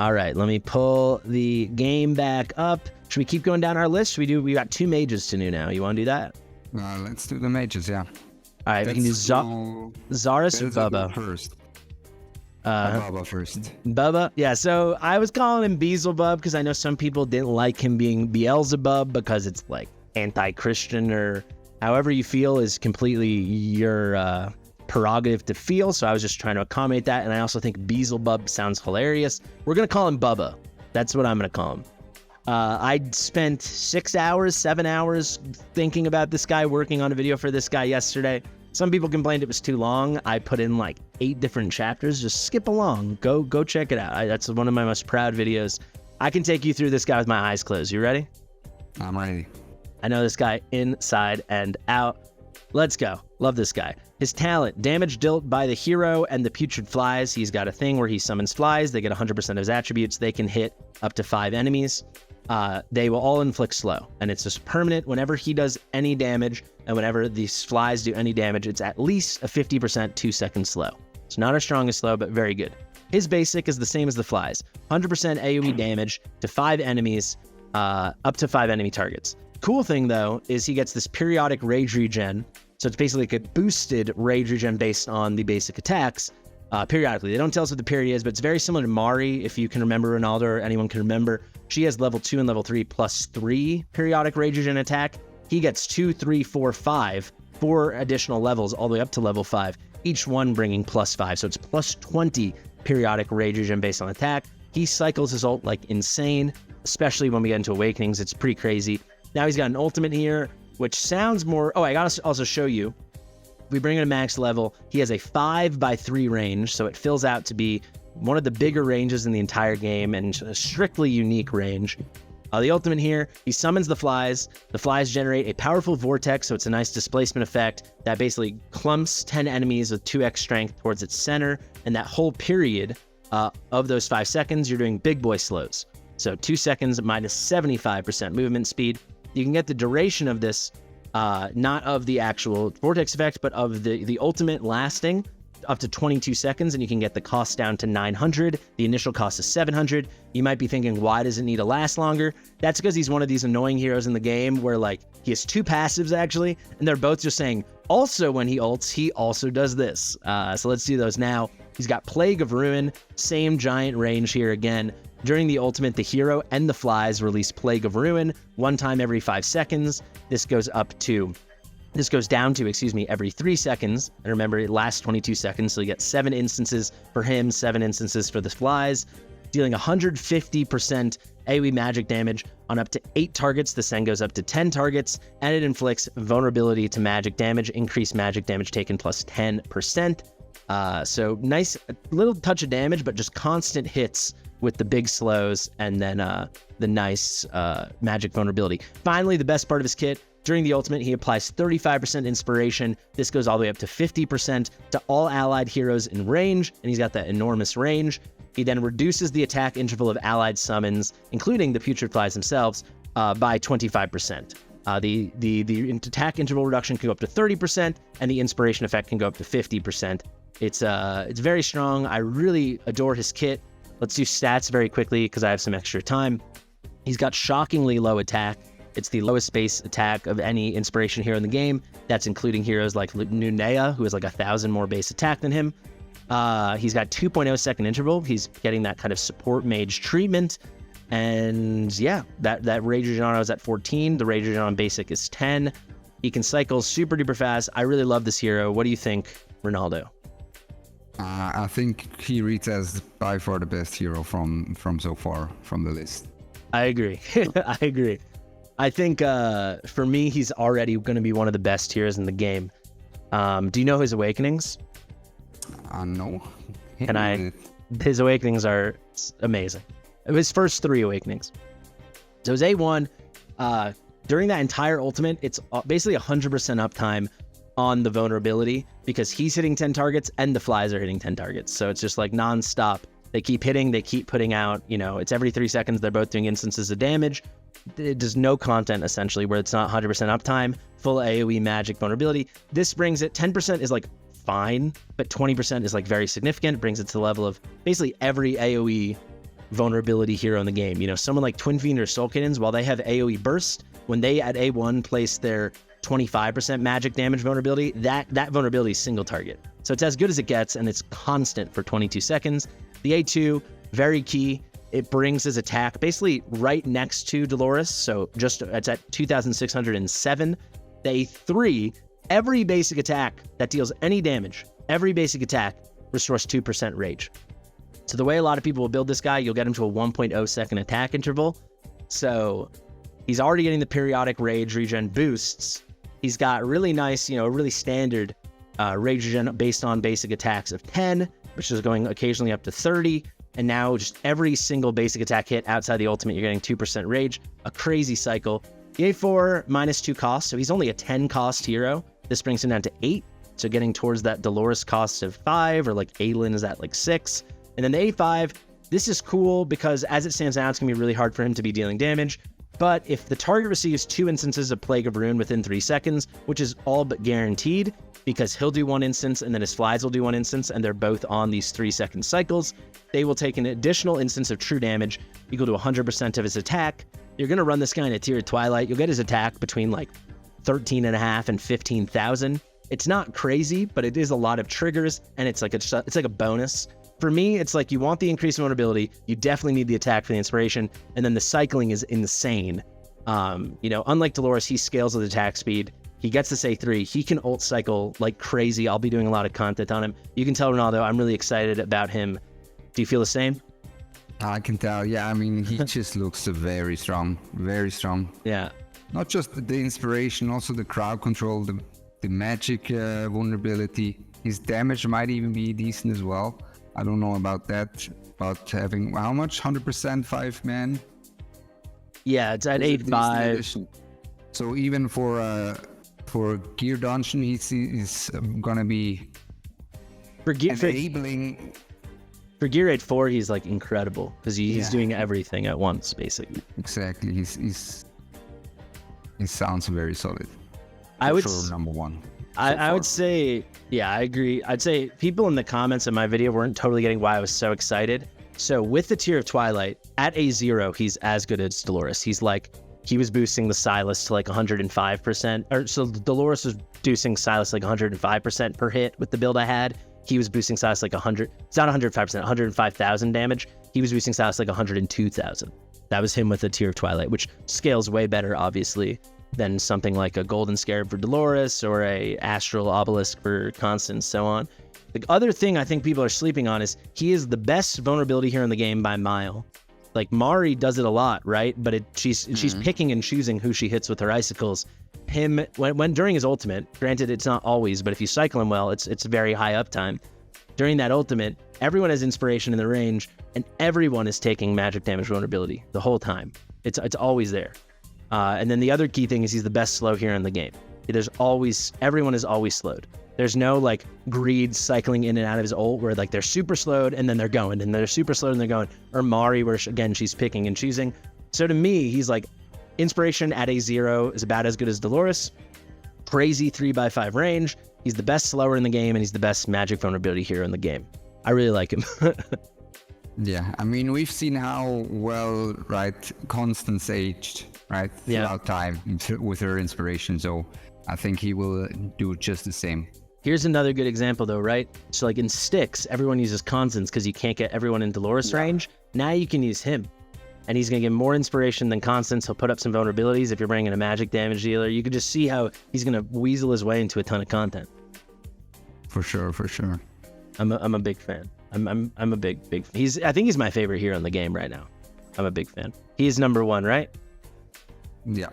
All right, let me pull the game back up. Should we keep going down our list? We got two mages to do now. You want to do that? Let's do the mages, yeah. All right, we can do Xaris or Bubba first. Bubba first. Bubba, yeah. So I was calling him Beelzebub because I know some people didn't like him being Beelzebub because it's like anti-Christian or however you feel is completely your prerogative to feel. So I was just trying to accommodate that. And I also think Beelzebub sounds hilarious. We're going to call him Bubba. That's what I'm going to call him. I spent 7 hours thinking about this guy, working on a video for this guy yesterday. Some people complained it was too long. I put in like 8 different chapters. Just skip along. Go check it out. That's one of my most proud videos. I can take you through this guy with my eyes closed. You ready? I'm ready. I know this guy inside and out. Let's go. Love this guy. His talent, damage dealt by the hero and the putrid flies. He's got a thing where he summons flies. They get 100% of his attributes. They can hit up to 5 enemies. They will all inflict slow, and it's just permanent. Whenever he does any damage, and whenever these flies do any damage, it's at least a 50% 2-second slow. It's not our strongest slow, but very good. His basic is the same as the flies. 100% AoE damage to 5 enemies, up to 5 enemy targets. Cool thing, though, is he gets this periodic rage regen. So it's basically like a boosted rage regen based on the basic attacks periodically. They don't tell us what the period is, but it's very similar to Mari, if you can remember Ronaldo or anyone can remember. She has level 2 and level 3 plus 3 periodic rage regen attack. He gets 2, 3, 4, 5, 4 additional levels all the way up to level 5, each one bringing plus 5. So it's plus 20 periodic rage regen based on attack. He cycles his ult like insane, especially when we get into Awakenings. It's pretty crazy. Now he's got an ultimate here, which sounds more... Oh, I gotta also show you. If we bring it to max level, he has a 5x3 range, so it fills out to be one of the bigger ranges in the entire game and a strictly unique range. The ultimate here, he summons the flies. The flies generate a powerful vortex, so it's a nice displacement effect that basically clumps 10 enemies with 2x strength towards its center, and that whole period of those 5 seconds, you're doing big boy slows. So 2 seconds minus 75% movement speed. You can get the duration of this, not of the actual vortex effect, but of the ultimate lasting up to 22 seconds, and you can get the cost down to 900. The initial cost is 700. You might be thinking, why does it need to last longer? That's because he's one of these annoying heroes in the game where like he has 2 passives actually, and they're both just saying, also when he ults, he also does this. So let's do those now. He's got Plague of Ruin, same giant range here again. During the ultimate, the hero and the flies release Plague of Ruin 1 time every 5 seconds. This goes down to, every 3 seconds. And remember, it lasts 22 seconds, so you get 7 instances for him, 7 instances for the flies, dealing 150% AoE magic damage on up to 8 targets. This then goes up to 10 targets, and it inflicts vulnerability to magic damage, increased magic damage taken plus 10%. So nice little touch of damage, but just constant hits with the big slows and then the nice magic vulnerability. Finally, the best part of his kit, during the ultimate, he applies 35% inspiration. This goes all the way up to 50% to all allied heroes in range, and he's got that enormous range. He then reduces the attack interval of allied summons, including the putrid flies themselves, by 25%. The attack interval reduction can go up to 30%, and the inspiration effect can go up to 50%. It's very strong. I really adore his kit. Let's do stats very quickly because I have some extra time. He's got shockingly low attack, It's the lowest base attack of any inspiration hero in the game. That's including heroes like Numera, who has like 1,000 more base attack than him. He's got 2.0 second interval. He's getting that kind of support mage treatment. And yeah, that Rage Regen is at 14. The Rage Regen on basic is 10. He can cycle super duper fast. I really love this hero. What do you think, Ronaldo? I think he reads as by far the best hero from so far from the list. I agree. I agree. I think for me, he's already going to be one of the best heroes in the game. Do you know his awakenings? No. His awakenings are amazing. His first 3 awakenings. So his A1, during that entire ultimate, it's basically 100% uptime on the vulnerability because he's hitting 10 targets and the flies are hitting 10 targets. So it's just like nonstop. They keep hitting, they keep putting out, it's every 3 seconds. They're both doing instances of damage. There's no content essentially where it's not 100% uptime, full AoE magic vulnerability. This brings it, 10% is like fine, but 20% is like very significant. It brings it to the level of basically every AoE vulnerability hero in the game. Someone like Twin Fiend or Soul Kittens, while they have AoE burst, when they at A1 place their 25% magic damage vulnerability, that vulnerability is single target. So it's as good as it gets, and it's constant for 22 seconds. The A2, very key. It brings his attack basically right next to Dolores, so it's at 2,607. The A3, every basic attack that deals any damage, every basic attack restores 2% rage. So the way a lot of people will build this guy, you'll get him to a 1.0 second attack interval. So he's already getting the periodic rage regen boosts. He's got really nice, really standard rage regen based on basic attacks of 10, which is going occasionally up to 30. And now just every single basic attack hit outside the ultimate, you're getting 2% rage, a crazy cycle. The A4 -2 cost, so he's only a 10 cost hero. This brings him down to 8. So getting towards that Dolores cost of 5, or like Aelin is at like 6. And then the A5, this is cool because as it stands now, it's going to be really hard for him to be dealing damage. But if the target receives 2 instances of Plague of Ruin within 3 seconds, which is all but guaranteed, because he'll do 1 instance and then his flies will do 1 instance, and they're both on these 3-second cycles, they will take an additional instance of true damage equal to 100% of his attack. You're going to run this guy in a tier of Twilight. You'll get his attack between like 13.5 and 15,000. It's not crazy, but it is a lot of triggers, and it's like a bonus. For me, it's like you want the increased vulnerability, you definitely need the attack for the inspiration, and then the cycling is insane. Unlike Dolores, he scales with attack speed. He gets this A3. He can ult cycle like crazy. I'll be doing a lot of content on him. You can tell Ronaldo, I'm really excited about him. Do you feel the same? I can tell. Yeah, I mean, he just looks very strong. Very strong. Yeah. Not just the inspiration, also the crowd control, the magic vulnerability. His damage might even be decent as well. I don't know about that, about having how much? 100% 5-man? Yeah, it's at 8.5. So even for Gear Dungeon, he's gonna be enabling. For Gear 8.4, he's like incredible because he's doing everything at once, basically. Exactly, he sounds very solid. Number 1. I would say, yeah, I agree. I'd say people in the comments of my video weren't totally getting why I was so excited. So with the tier of Twilight, at A0, he's as good as Dolores. He was boosting the Silas to like 105%. So Dolores was boosting Silas like 105% per hit with the build I had. He was boosting Silas like 100, it's not 105%, 105,000 damage. He was boosting Silas like 102,000. That was him with the tier of Twilight, which scales way better, obviously, than something like a Golden Scarab for Dolores or a Astral Obelisk for Constance, so on. The other thing I think people are sleeping on is he is the best vulnerability here in the game by mile. Like Mari does it a lot, right? But she's picking and choosing who she hits with her icicles. Him, when during his ultimate, granted it's not always, but if you cycle him well, it's very high uptime. During that ultimate, everyone has inspiration in the range, and everyone is taking magic damage vulnerability the whole time. It's always there. And then the other key thing is he's the best slow hero in the game. Everyone is always slowed. There's no like greed cycling in and out of his ult where like they're super slowed and then they're going, and they're super slowed and they're going, or Mari where again she's picking and choosing. So to me, he's like inspiration at A0 is about as good as Dolores. Crazy 3x5 range. He's the best slower in the game, and he's the best magic vulnerability hero in the game. I really like him. Yeah, I mean, we've seen how well, right, Constance aged, right, throughout time with her inspiration. So I think he will do just the same. Here's another good example, though, right? So, like in Styx, everyone uses Constance because you can't get everyone in Dolores range. Now you can use him, and he's going to get more inspiration than Constance. He'll put up some vulnerabilities if you're bringing a magic damage dealer. You can just see how he's going to weasel his way into a ton of content. For sure, for sure. I'm a big fan. I'm a big I think he's my favorite hero in the game right now. I'm a big fan. He's number 1, right? Yeah.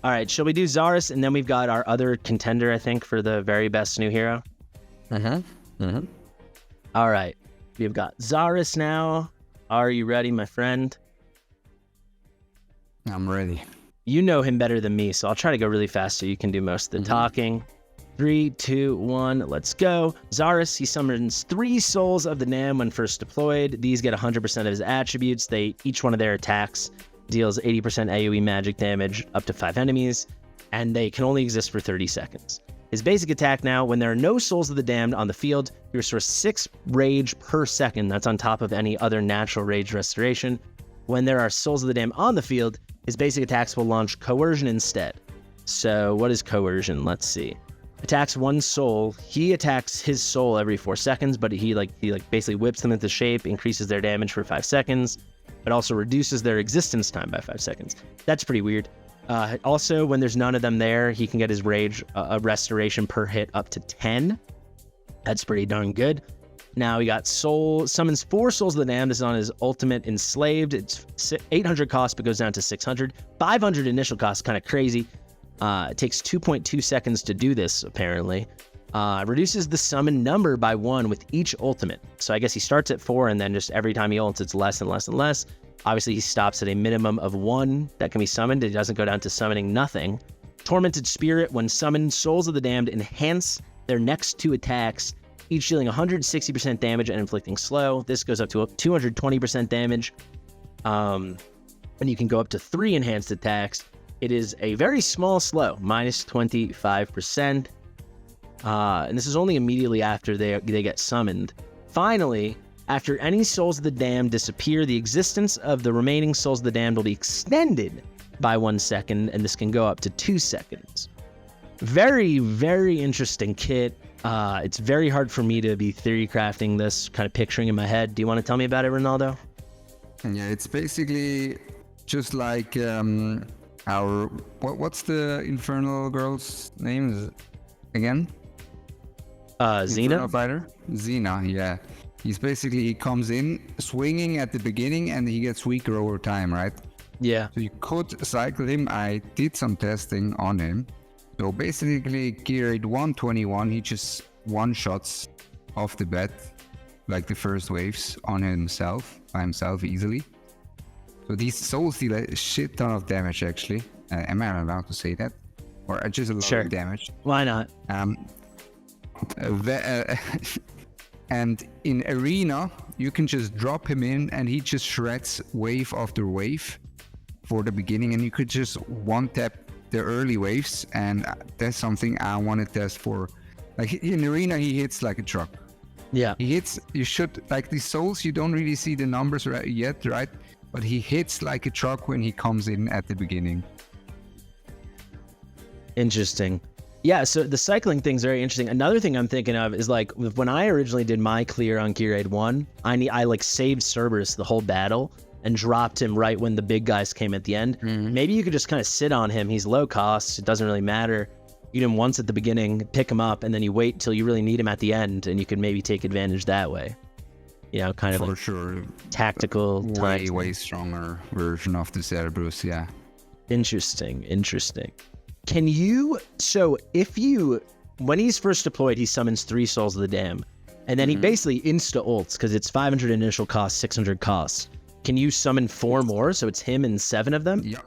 All right, shall we do Xaris, and then we've got our other contender, I think, for the very best new hero? All right, we've got Xaris now. Are you ready, my friend? I'm ready. You know him better than me, so I'll try to go really fast so you can do most of the talking. 3, 2, 1, let's go. Xaris, he summons 3 Souls of the Damned when first deployed. These get 100% of his attributes. Each one of their attacks deals 80% AoE magic damage up to 5 enemies, and they can only exist for 30 seconds. His basic attack now, when there are no Souls of the Damned on the field, he restores 6 rage per second. That's on top of any other natural rage restoration. When there are Souls of the Damned on the field, his basic attacks will launch Coercion instead. So what is Coercion? Let's see. Attacks one soul. He attacks his soul every 4 seconds, but he basically whips them into shape, increases their damage for 5 seconds, but also reduces their existence time by 5 seconds. That's pretty weird. Also, when there's none of them there, he can get his rage restoration per hit up to 10. That's pretty darn good. Now we got summons 4 Souls of the Damned. This is on his ultimate Enslaved. It's 800 cost, but goes down to 600. 500 initial cost, kind of crazy. It takes 2.2 seconds to do this, apparently. Reduces the summon number by 1 with each ultimate. So I guess he starts at 4, and then just every time he ults, it's less and less and less. Obviously, he stops at a minimum of 1 that can be summoned. It doesn't go down to summoning nothing. Tormented Spirit, when summoned, Souls of the Damned enhance their next 2 attacks, each dealing 160% damage and inflicting slow. This goes up to 220% damage. And you can go up to 3 enhanced attacks. It is a very small slow, minus 25%. And this is only immediately after they get summoned. Finally, after any Souls of the Damned disappear, the existence of the remaining Souls of the Damned will be extended by 1 second, and this can go up to 2 seconds. Very, very interesting kit. It's very hard for me to be theory crafting this, kind of picturing in my head. Do you want to tell me about it, Ronaldo? Yeah, it's basically just like what's the infernal girl's name again? Xena? Fighter? Xena, yeah. He comes in swinging at the beginning and he gets weaker over time, right? Yeah. So you could cycle him. I did some testing on him. So basically, gear rate 121, he just one-shots off the bat, like the first waves by himself easily. So these souls deal a shit ton of damage, actually. Am I allowed to say that? Or just a lot of damage? Why not? And in Arena, you can just drop him in and he just shreds wave after wave for the beginning, and you could just one-tap the early waves, and that's something I want to test for. Like in Arena, he hits like a truck. Yeah. You should, like these souls, you don't really see the numbers yet, right? But he hits like a truck when he comes in at the beginning. Interesting. Yeah, so the cycling thing's very interesting. Another thing I'm thinking of is like when I originally did my clear on Gear Aid 1, I like saved Cerberus the whole battle and dropped him right when the big guys came at the end. Mm-hmm. Maybe you could just kind of sit on him. He's low cost. It doesn't really matter. You do him once at the beginning, pick him up, and then you wait till you really need him at the end, and you could maybe take advantage that way. You know, kind of for like sure. Tactical. Way stronger version of the Cerberus, yeah. Interesting. Can you, so if you, when he's first deployed, he summons 3 Souls of the Damned, and then he basically insta-ults, because it's 500 initial cost, 600 cost. Can you summon 4 more, so it's him and 7 of them? Yeah.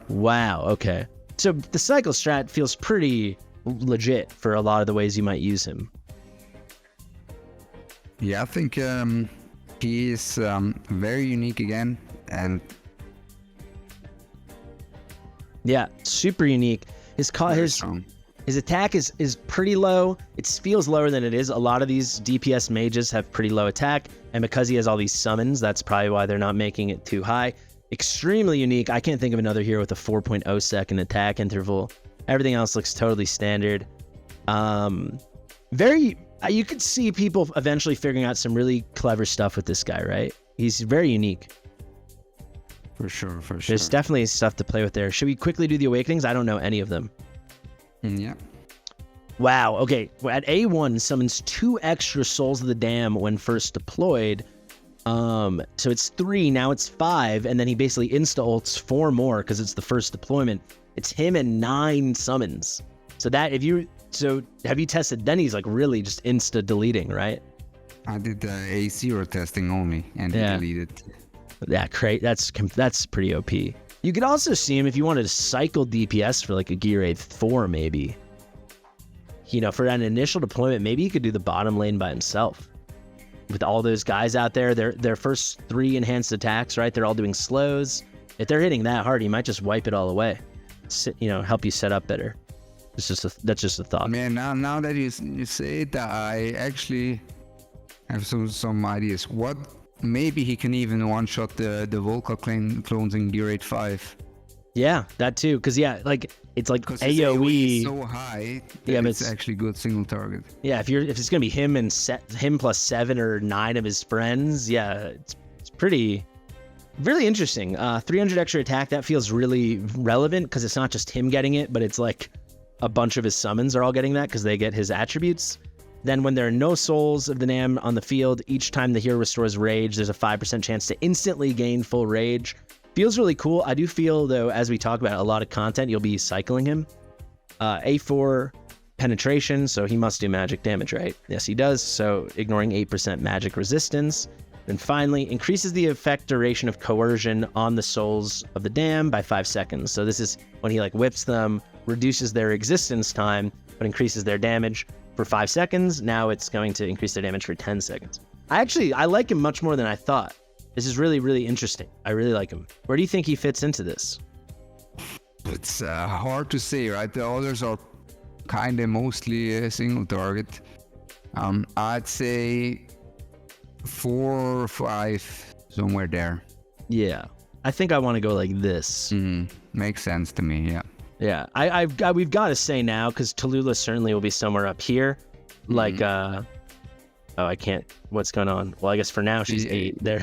Wow, okay. So the cycle strat feels pretty legit for a lot of the ways you might use him. Yeah, I think he is very unique again, and yeah, super unique. His attack is pretty low. It feels lower than it is. A lot of these DPS mages have pretty low attack, and because he has all these summons, that's probably why they're not making it too high. Extremely unique. I can't think of another hero with a 4.0 second attack interval. Everything else looks totally standard. You could see people eventually figuring out some really clever stuff with this guy, right? He's very unique. For sure. There's definitely stuff to play with there. Should we quickly do the awakenings? I don't know any of them. Yeah. Wow. Okay. At A1, summons 2 extra Souls of the Dam when first deployed. So it's 3, now it's 5, and then he basically insta-ults 4 more because it's the first deployment. It's him and 9 summons. So have you tested? Then he's like really just insta-deleting, right? I did the A0 testing only, and he deleted. Yeah, that's pretty OP. You could also see him if you wanted to cycle DPS for like a Gear Aid 4, maybe. You know, for an initial deployment, maybe he could do the bottom lane by himself. With all those guys out there, their first 3 enhanced attacks, right? They're all doing slows. If they're hitting that hard, he might just wipe it all away. Help you set up better. That's just a thought. Man, now that you say it, I actually have some ideas. What? Maybe he can even one-shot the Volca clones in Gear 8-5. Yeah, that too. Because, it's like AoE is so high that it's actually good single target. Yeah, if it's going to be him plus 7 or 9 of his friends, it's pretty... really interesting. 300 extra attack, that feels really relevant because it's not just him getting it, but it's like a bunch of his summons are all getting that because they get his attributes. Then when there are no Souls of the Dam on the field, each time the hero restores rage, there's a 5% chance to instantly gain full rage. Feels really cool. I do feel, though, as we talk about a lot of content, you'll be cycling him. A4 penetration, so he must do magic damage, right? Yes, he does, so ignoring 8% magic resistance. Then finally, increases the effect duration of coercion on the Souls of the Dam by 5 seconds. So this is when he whips them, reduces their existence time, but increases their damage for 5 seconds. Now it's going to increase their damage for 10 seconds. I like him much more than I thought. This is really, really interesting. I really like him. Where do you think he fits into this? It's hard to say, right? The others are kind of mostly a single target. I'd say 4 or 5, somewhere there. Yeah. I think I want to go like this. Makes sense to me, yeah. Yeah, we've got to say now, because Talula certainly will be somewhere up here. I can't. What's going on? Well, I guess for now she's 8 there.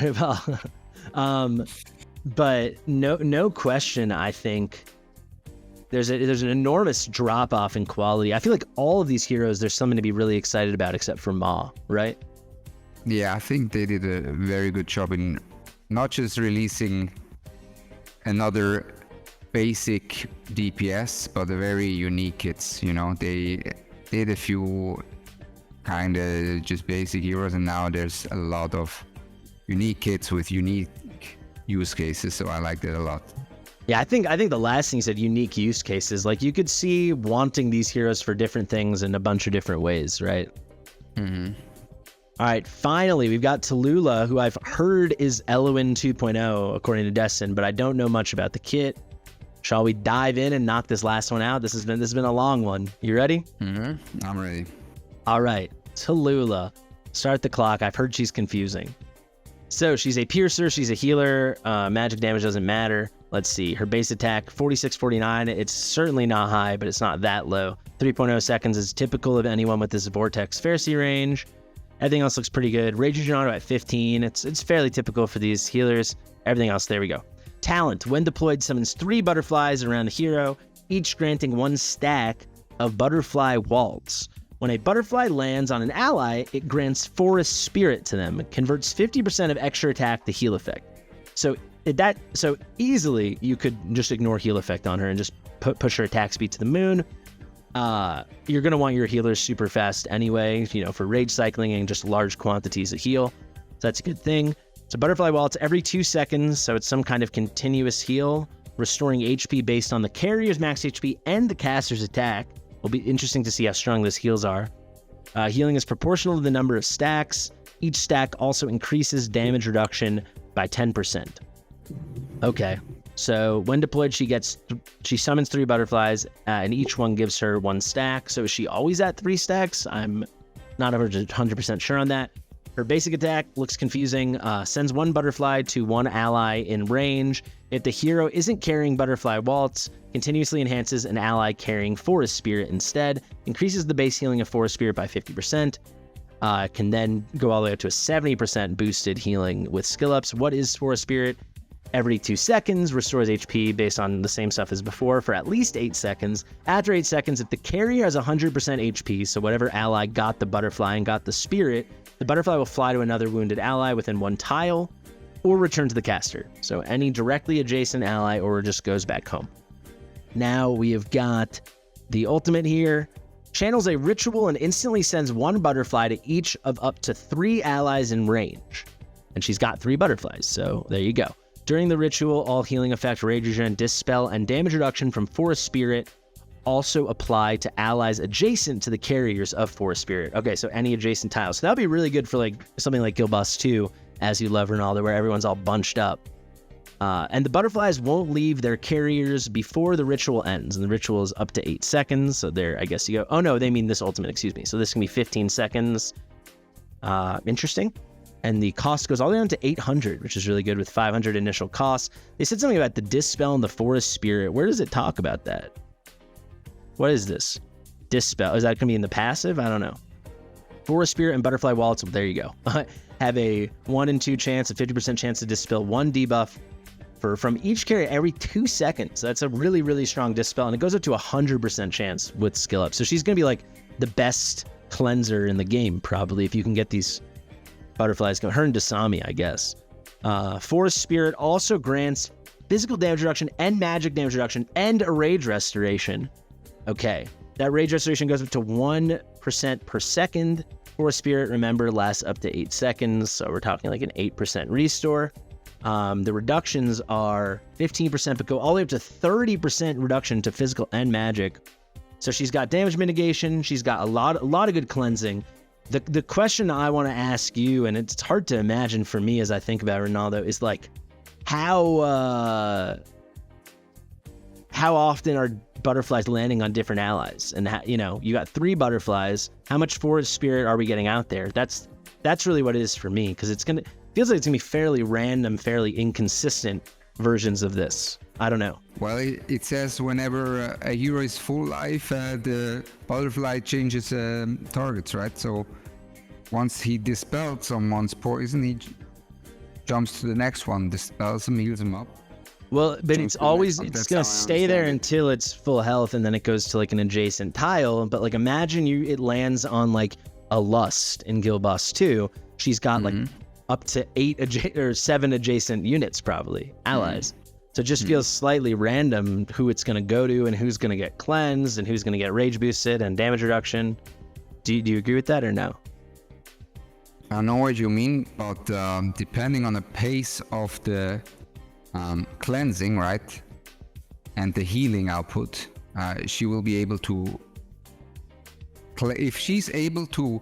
But no question. I think there's an enormous drop off in quality. I feel like all of these heroes, there's something to be really excited about, except for Ma, right? Yeah, I think they did a very good job in not just releasing another basic DPS, but a very unique kits. They did a few kind of just basic heroes, and now there's a lot of unique kits with unique use cases, so I liked it a lot. Yeah, I think the last thing you said, unique use cases, like you could see wanting these heroes for different things in a bunch of different ways, right? All right, finally, we've got Talula, who I've heard is Eloin 2.0, according to Destin, but I don't know much about the kit. Shall we dive in and knock this last one out? This has been a long one. You ready? I'm ready. All right, Talula. Start the clock. I've heard she's confusing. So she's a piercer. She's a healer. Magic damage doesn't matter. Let's see. Her base attack, 46-49. It's certainly not high, but it's not that low. 3.0 seconds is typical of anyone with this Vortex Pharisee range. Everything else looks pretty good. Rage Regenerator at 15. It's fairly typical for these healers. Everything else, there we go. Talent. When deployed, summons 3 butterflies around the hero, each granting 1 stack of butterfly waltz. When a butterfly lands on an ally, it grants Forest Spirit to them. It converts 50% of extra attack to heal effect. So easily you could just ignore heal effect on her and just push her attack speed to the moon. You're going to want your healers super fast anyway, for rage cycling and just large quantities of heal. So that's a good thing. So butterfly waltz every 2 seconds, so it's some kind of continuous heal, restoring HP based on the carrier's max HP and the caster's attack. Will be interesting to see how strong those heals are. Healing is proportional to the number of stacks. Each stack also increases damage reduction by 10%. Okay. So when deployed, she summons 3 butterflies, and each one gives her 1 stack. So is she always at 3 stacks? I'm not 100% sure on that. Her basic attack looks confusing. Sends 1 butterfly to 1 ally in range. If the hero isn't carrying Butterfly Waltz, continuously enhances an ally carrying Forest Spirit instead. Increases the base healing of Forest Spirit by 50%. Can then go all the way up to a 70% boosted healing with skill ups. What is Forest Spirit? Every 2 seconds, restores HP based on the same stuff as before for at least 8 seconds. After 8 seconds, if the carrier has 100% HP, so whatever ally got the butterfly and got the spirit, the butterfly will fly to another wounded ally within 1 tile or return to the caster. So any directly adjacent ally or just goes back home. Now we have got the ultimate here. Channels a ritual and instantly sends 1 butterfly to each of up to 3 allies in range. And she's got 3 butterflies, so there you go. During the ritual, all healing effect, rage regen, dispel, and damage reduction from Forest Spirit also apply to allies adjacent to the carriers of Forest Spirit. Okay, so any adjacent tiles. So that would be really good for like something like Guild Boss 2, as you love Ronaldo, where everyone's all bunched up. And the butterflies won't leave their carriers before the ritual ends. And the ritual is up to 8 seconds. So there, I guess you go. Oh no, they mean this ultimate, excuse me. So this can be 15 seconds. Interesting. And the cost goes all the way down to 800, which is really good with 500 initial costs. They said something about the Dispel and the Forest Spirit. Where does it talk about that? What is this? Dispel. Is that going to be in the passive? I don't know. Forest Spirit and Butterfly Waltz. There you go. Have a 1 in 2 chance, a 50% chance to dispel 1 debuff from each carrier every 2 seconds. So that's a really, really strong dispel. And it goes up to 100% chance with skill up. So she's going to be like the best cleanser in the game, probably, if you can get these butterflies going. Her and Dasami, I guess. Forest Spirit also grants physical damage reduction and magic damage reduction and a rage restoration. Okay, that rage restoration goes up to 1% per second. Forest Spirit, remember, lasts up to 8 seconds, so we're talking like an 8% restore. The reductions are 15%, but go all the way up to 30% reduction to physical and magic. So she's got damage mitigation. She's got a lot of good cleansing. The question I want to ask you, and it's hard to imagine for me as I think about Ronaldo, is like how often are butterflies landing on different allies? And you got 3 butterflies. How much Forest Spirit are we getting out there? That's really what it is for me, because feels like it's gonna be fairly random, fairly inconsistent versions of this. I don't know. Well, it says whenever a hero is full life, the butterfly changes targets, right? So once he dispelled someone's poison, he jumps to the next one, dispels him, heals him up. Well, but it's going to stay there until it's full health, and then it goes to like an adjacent tile. But like imagine it lands on like a Lust in Guild Boss 2. She's got like up to 7 adjacent units, probably, allies. So it just feels slightly random who it's going to go to and who's going to get cleansed and who's going to get rage boosted and damage reduction. Do you agree with that or no? I know what you mean, but depending on the pace of the cleansing, right, and the healing output, she will be able to... if she's able to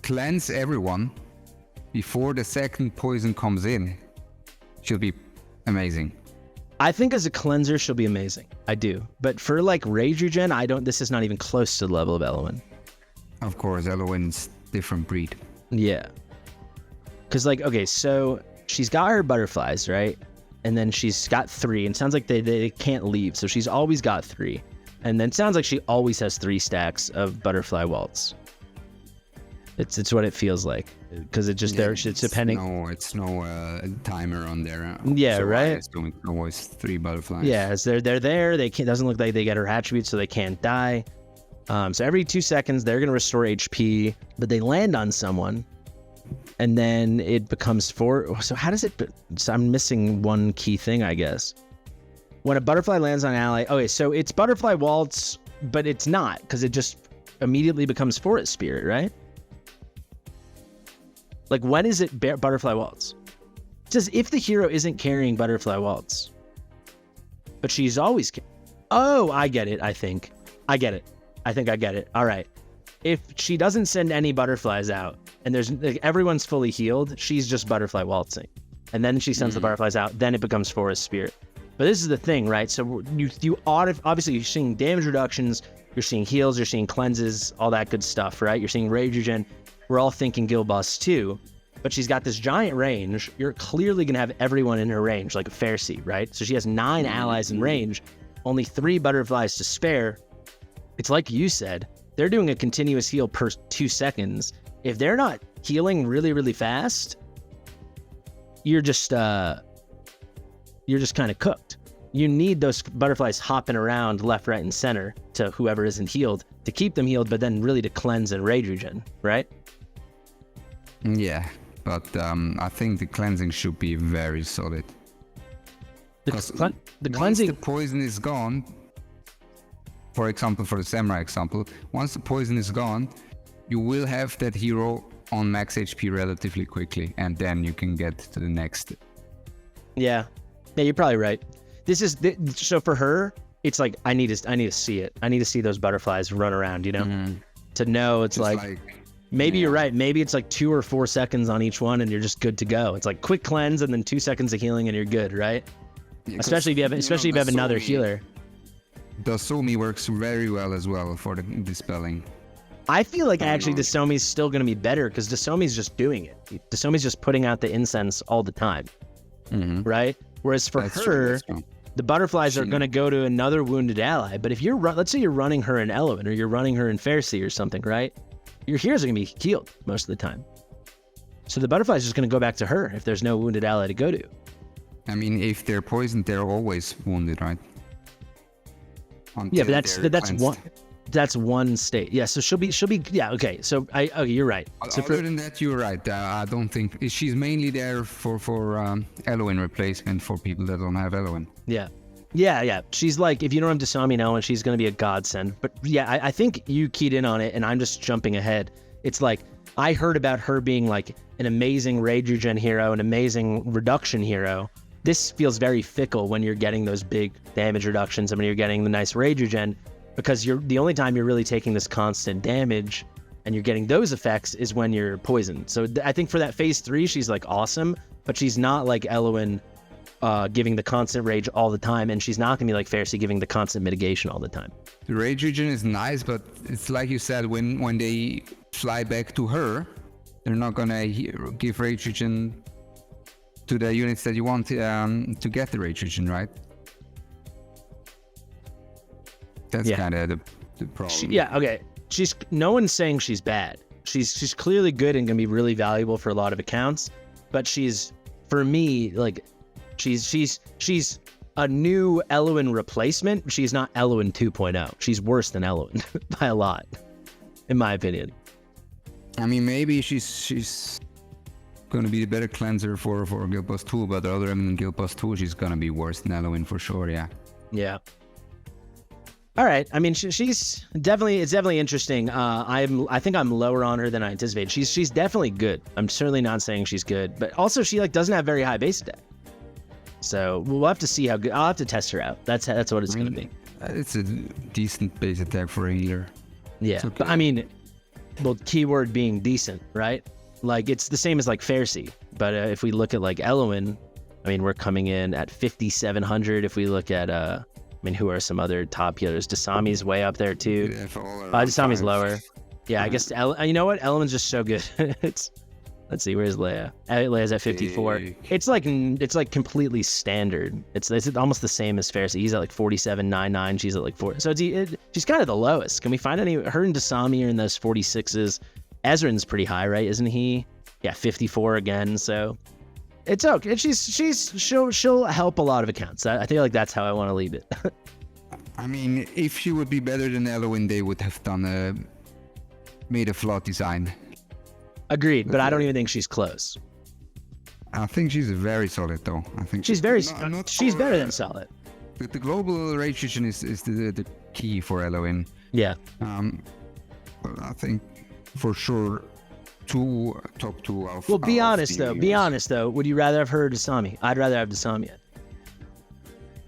cleanse everyone before the second poison comes in, she'll be amazing. I think as a cleanser, she'll be amazing. I do. But for like rage regen, this is not even close to the level of Elowen. Of course, Elowen's different breed. Yeah. Because like, okay, so she's got her butterflies, right? And then she's got 3, and it sounds like they can't leave. So she's always got 3. And then it sounds like she always has 3 stacks of Butterfly Waltz. It's what it feels like, because it's depending. It's no timer on there. Yeah, so right. It's always 3 butterflies. Yeah, so they're there. Doesn't look like they get her attributes, so they can't die. So every 2 seconds they're gonna restore HP, but they land on someone, and then it becomes 4. So how does it? So I'm missing one key thing, I guess. When a butterfly lands on an ally, okay, so it's Butterfly Waltz, but it's not, because it just immediately becomes Forest Spirit, right? Like, when is it Butterfly Waltz? It says if the hero isn't carrying Butterfly Waltz. But she's always... Oh, I get it, I think. I get it. All right. If she doesn't send any butterflies out, and everyone's fully healed, she's just Butterfly Waltzing. And then she sends the butterflies out, then it becomes Forest Spirit. But this is the thing, right? So obviously you're seeing damage reductions, you're seeing heals, you're seeing cleanses, all that good stuff, right? You're seeing rage regen. We're all thinking Gil Bust too, but she's got this giant range. You're clearly going to have everyone in her range, like a Fasti, right? So she has 9 allies in range, only 3 butterflies to spare. It's like you said, they're doing a continuous heal per 2 seconds. If they're not healing really, really fast, you're just kind of cooked. You need those butterflies hopping around left, right, and center to whoever isn't healed to keep them healed, but then really to cleanse and rage regen, right? Yeah, but I think the cleansing should be very solid. The cleansing, once the poison is gone, for example, for the samurai example, once the poison is gone, you will have that hero on max HP relatively quickly, and then you can get to the next. Yeah, you're probably right. So for her, it's like I need to see it. I need to see those butterflies run around, you know, to know it's like maybe you're right. Maybe it's like 2 or 4 seconds on each one, and you're just good to go. It's like quick cleanse and then 2 seconds of healing, and you're good, right? Yeah, especially if you have another healer. Dasumi works very well as well for the dispelling. I feel like actually Dasomi's still going to be better because Dasomi's just doing it. Dasomi's just putting out the incense all the time, right? Whereas for her, the butterflies are going to go to another wounded ally. But if let's say you're running her in Eloin or you're running her in Fasti or something, right? Your heroes are going to be healed most of the time. So the butterfly's just going to go back to her if there's no wounded ally to go to. I mean, if they're poisoned, they're always wounded, right? Yeah, but that's one state. Yeah, so she'll be yeah, okay. So you're right. So other than that, you're right. I don't think she's mainly there for Eloin replacement for people that don't have Eloin. Yeah. She's like, if you don't have Dasami and Eloin, she's going to be a godsend. But yeah, I think you keyed in on it, and I'm just jumping ahead. It's like I heard about her being like an amazing rage regen hero, an amazing reduction hero. This feels very fickle when you're getting those big damage reductions and when you're getting the nice rage regen, because the only time you're really taking this constant damage and you're getting those effects is when you're poisoned. So I think for that phase 3, she's like awesome, but she's not like Eloin giving the constant rage all the time, and she's not gonna be like Fasti giving the constant mitigation all the time. The rage regen is nice, but it's like you said, when they fly back to her, they're not gonna give rage regen to the units that you want to get the rage regen, right? That's kind of the problem. Okay. No one's saying she's bad. She's clearly good and gonna be really valuable for a lot of accounts. But for me, like she's a new Eloin replacement. She's not Eloin 2.0. She's worse than Eloin by a lot, in my opinion. I mean, maybe she's gonna be the better cleanser for Guild Boss 2, but other than Guild Boss 2, she's gonna be worse than Eloin for sure. Yeah. All right. I mean, it's definitely interesting. I think I'm lower on her than I anticipated. She's definitely good. I'm certainly not saying she's good, but also she doesn't have very high base attack. So we'll have to see how good. I'll have to test her out. That's what it's going to be. It's a decent base attack for a healer. Yeah. Okay. But I mean, well, keyword being decent, right? Like it's the same as like Fasti. But if we look at like Eloin, I mean, we're coming in at 5,700. If we look at who are some other top healers? Dasami's way up there too. Dasami's lower. Yeah, I guess. You know what? Eloin's just so good. Let's see. Where's Leia? Leia's at 54. It's like completely standard. It's almost the same as Fasti. He's at like 47.99. She's at like 4. So she's kind of the lowest. Can we find any? Her and Dasami are in those 46s. Ezrin's pretty high, right? Isn't he? Yeah, 54 again. So it's okay. She'll help a lot of accounts. I feel like that's how I want to leave it. I mean, if she would be better than Eloin, they would have made a flawed design. Agreed, but I don't even think she's close. I think she's very solid, though. I think she's she's better than solid. The global rage regen is the key for Eloin. Yeah. But I think for sure top two of. Well, be honest though. Would you rather have her or Dasami? I'd rather have Dasami.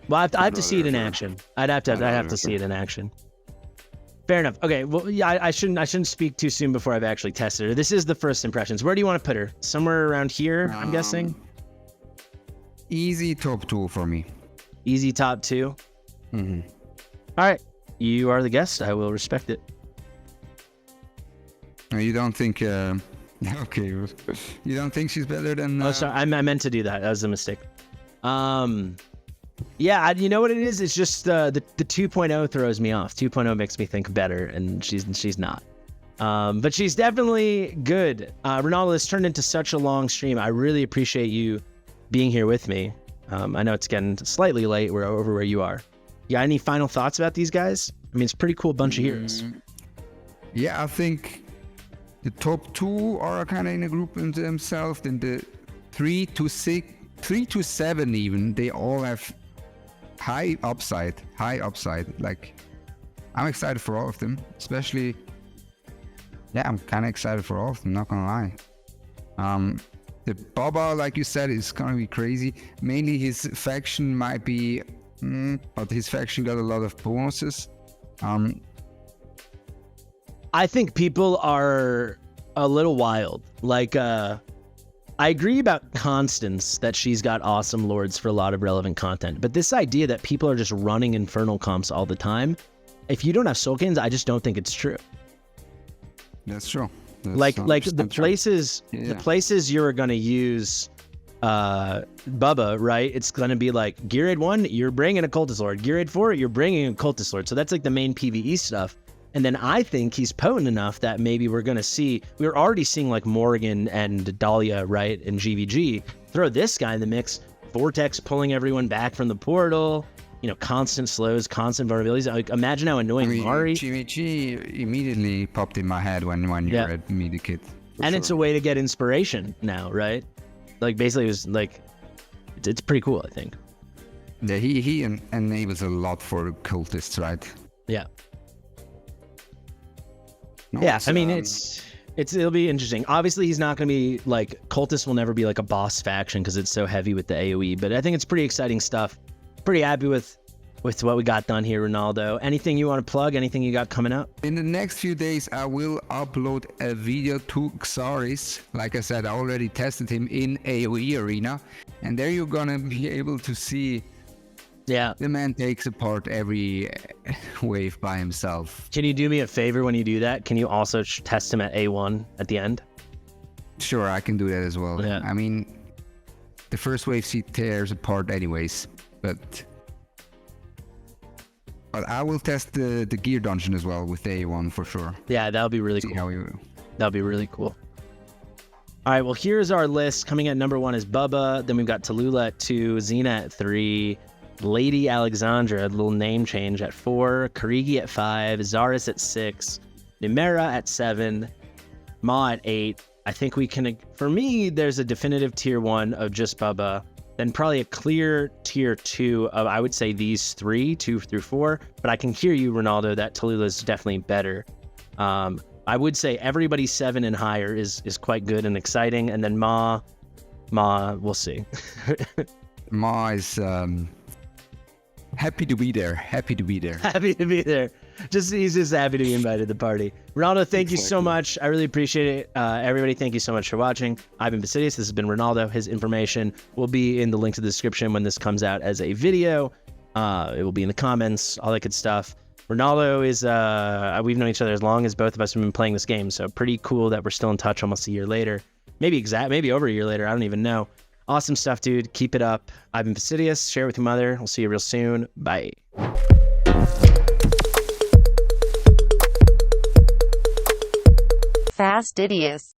Well, I have to see it in action. I'd have to see it in action. Fair enough. Okay. Well, yeah, I shouldn't speak too soon before I've actually tested her. This is the first impressions. Where do you want to put her? Somewhere around here, I'm guessing. Easy top 2 for me. Easy top 2. Mm-hmm. All right. You are the guest. I will respect it. You don't think... okay. You don't think she's better than... Oh, sorry. I meant to do that. That was a mistake. Yeah, you know what it is? It's just the 2.0 throws me off. 2.0 makes me think better, and she's not. But she's definitely good. Ronaldo, this turned into such a long stream. I really appreciate you being here with me. I know it's getting slightly late. We're over where you are. You got any final thoughts about these guys? I mean, it's a pretty cool bunch of heroes. Yeah, I think the top 2 are kind of in a group in themselves. Then the 3 to 7 even, they all have high upside. Like, I'm excited for all of them, especially... Yeah, I'm kind of excited for all of them, not gonna lie. The Bubba, like you said, is gonna be crazy. Mainly his faction might be... but his faction got a lot of bonuses. I think people are a little wild. Like, I agree about Constance, that she's got awesome lords for a lot of relevant content. But this idea that people are just running infernal comps all the time, if you don't have Soulkins, I just don't think it's true. That's true. That's like the places true. The places you're gonna use Bubba, right? It's gonna be like Gear Aid 1, you're bringing a Cultist Lord. Gear Aid 4, you're bringing a Cultist Lord. So that's like the main PvE stuff. And then I think he's potent enough that maybe we're gonna see. We're already seeing like Morgan and Dahlia, right, in GVG. Throw this guy in the mix. Vortex pulling everyone back from the portal. You know, constant slows, constant vulnerabilities. Like, imagine how annoying Mari. GVG immediately popped in my head when you read me the kit. And it's a way to get inspiration now, right? Like, basically, it was like, it's pretty cool, I think. Yeah, he enables a lot for cultists, right? Yeah. No, yeah, I mean, it'll be interesting. Obviously, he's not going to be like, cultists will never be like a boss faction because it's so heavy with the AoE, but I think it's pretty exciting stuff. Pretty happy with what we got done here, Ronaldo. Anything you want to plug? Anything you got coming up? In the next few days, I will upload a video to Xaris. Like I said, I already tested him in AoE Arena, and there you're gonna be able to see. Yeah, the man takes apart every wave by himself. Can you do me a favor when you do that? Can you also test him at A1 at the end? Sure, I can do that as well. Yeah. I mean, the first wave he tears apart anyways, but I will test the gear dungeon as well with A1 for sure. Yeah, that'll be really cool. That'll be really cool. All right, well, here's our list. Coming at number 1 is Bubba. Then we've got Talula at 2, Xena at 3, Lady Alexandra, a little name change, at 4, Kirigi at 5, Xaris at 6, Numera at 7, Ma at 8. I think we can, for me, there's a definitive tier 1 of just Bubba, then probably a clear tier 2 of, I would say, these 3, 2 through 4, but I can hear you, Ronaldo, that Talula is definitely better. I would say everybody 7 and higher is quite good and exciting, and then Ma, we'll see. Ma is happy to be there. Happy to be there. He's just happy to be invited to the party. Ronaldo, thank you so much. I really appreciate it. Everybody, thank you so much for watching. I've been Fastidious. This has been Ronaldo. His information will be in the link to the description when this comes out as a video. It will be in the comments, all that good stuff. Ronaldo is, we've known each other as long as both of us have been playing this game, so pretty cool that we're still in touch almost a year later. Maybe over a year later, I don't even know. Awesome stuff, dude. Keep it up. I've been Fastidious. Share it with your mother. We'll see you real soon. Bye. Fastidious.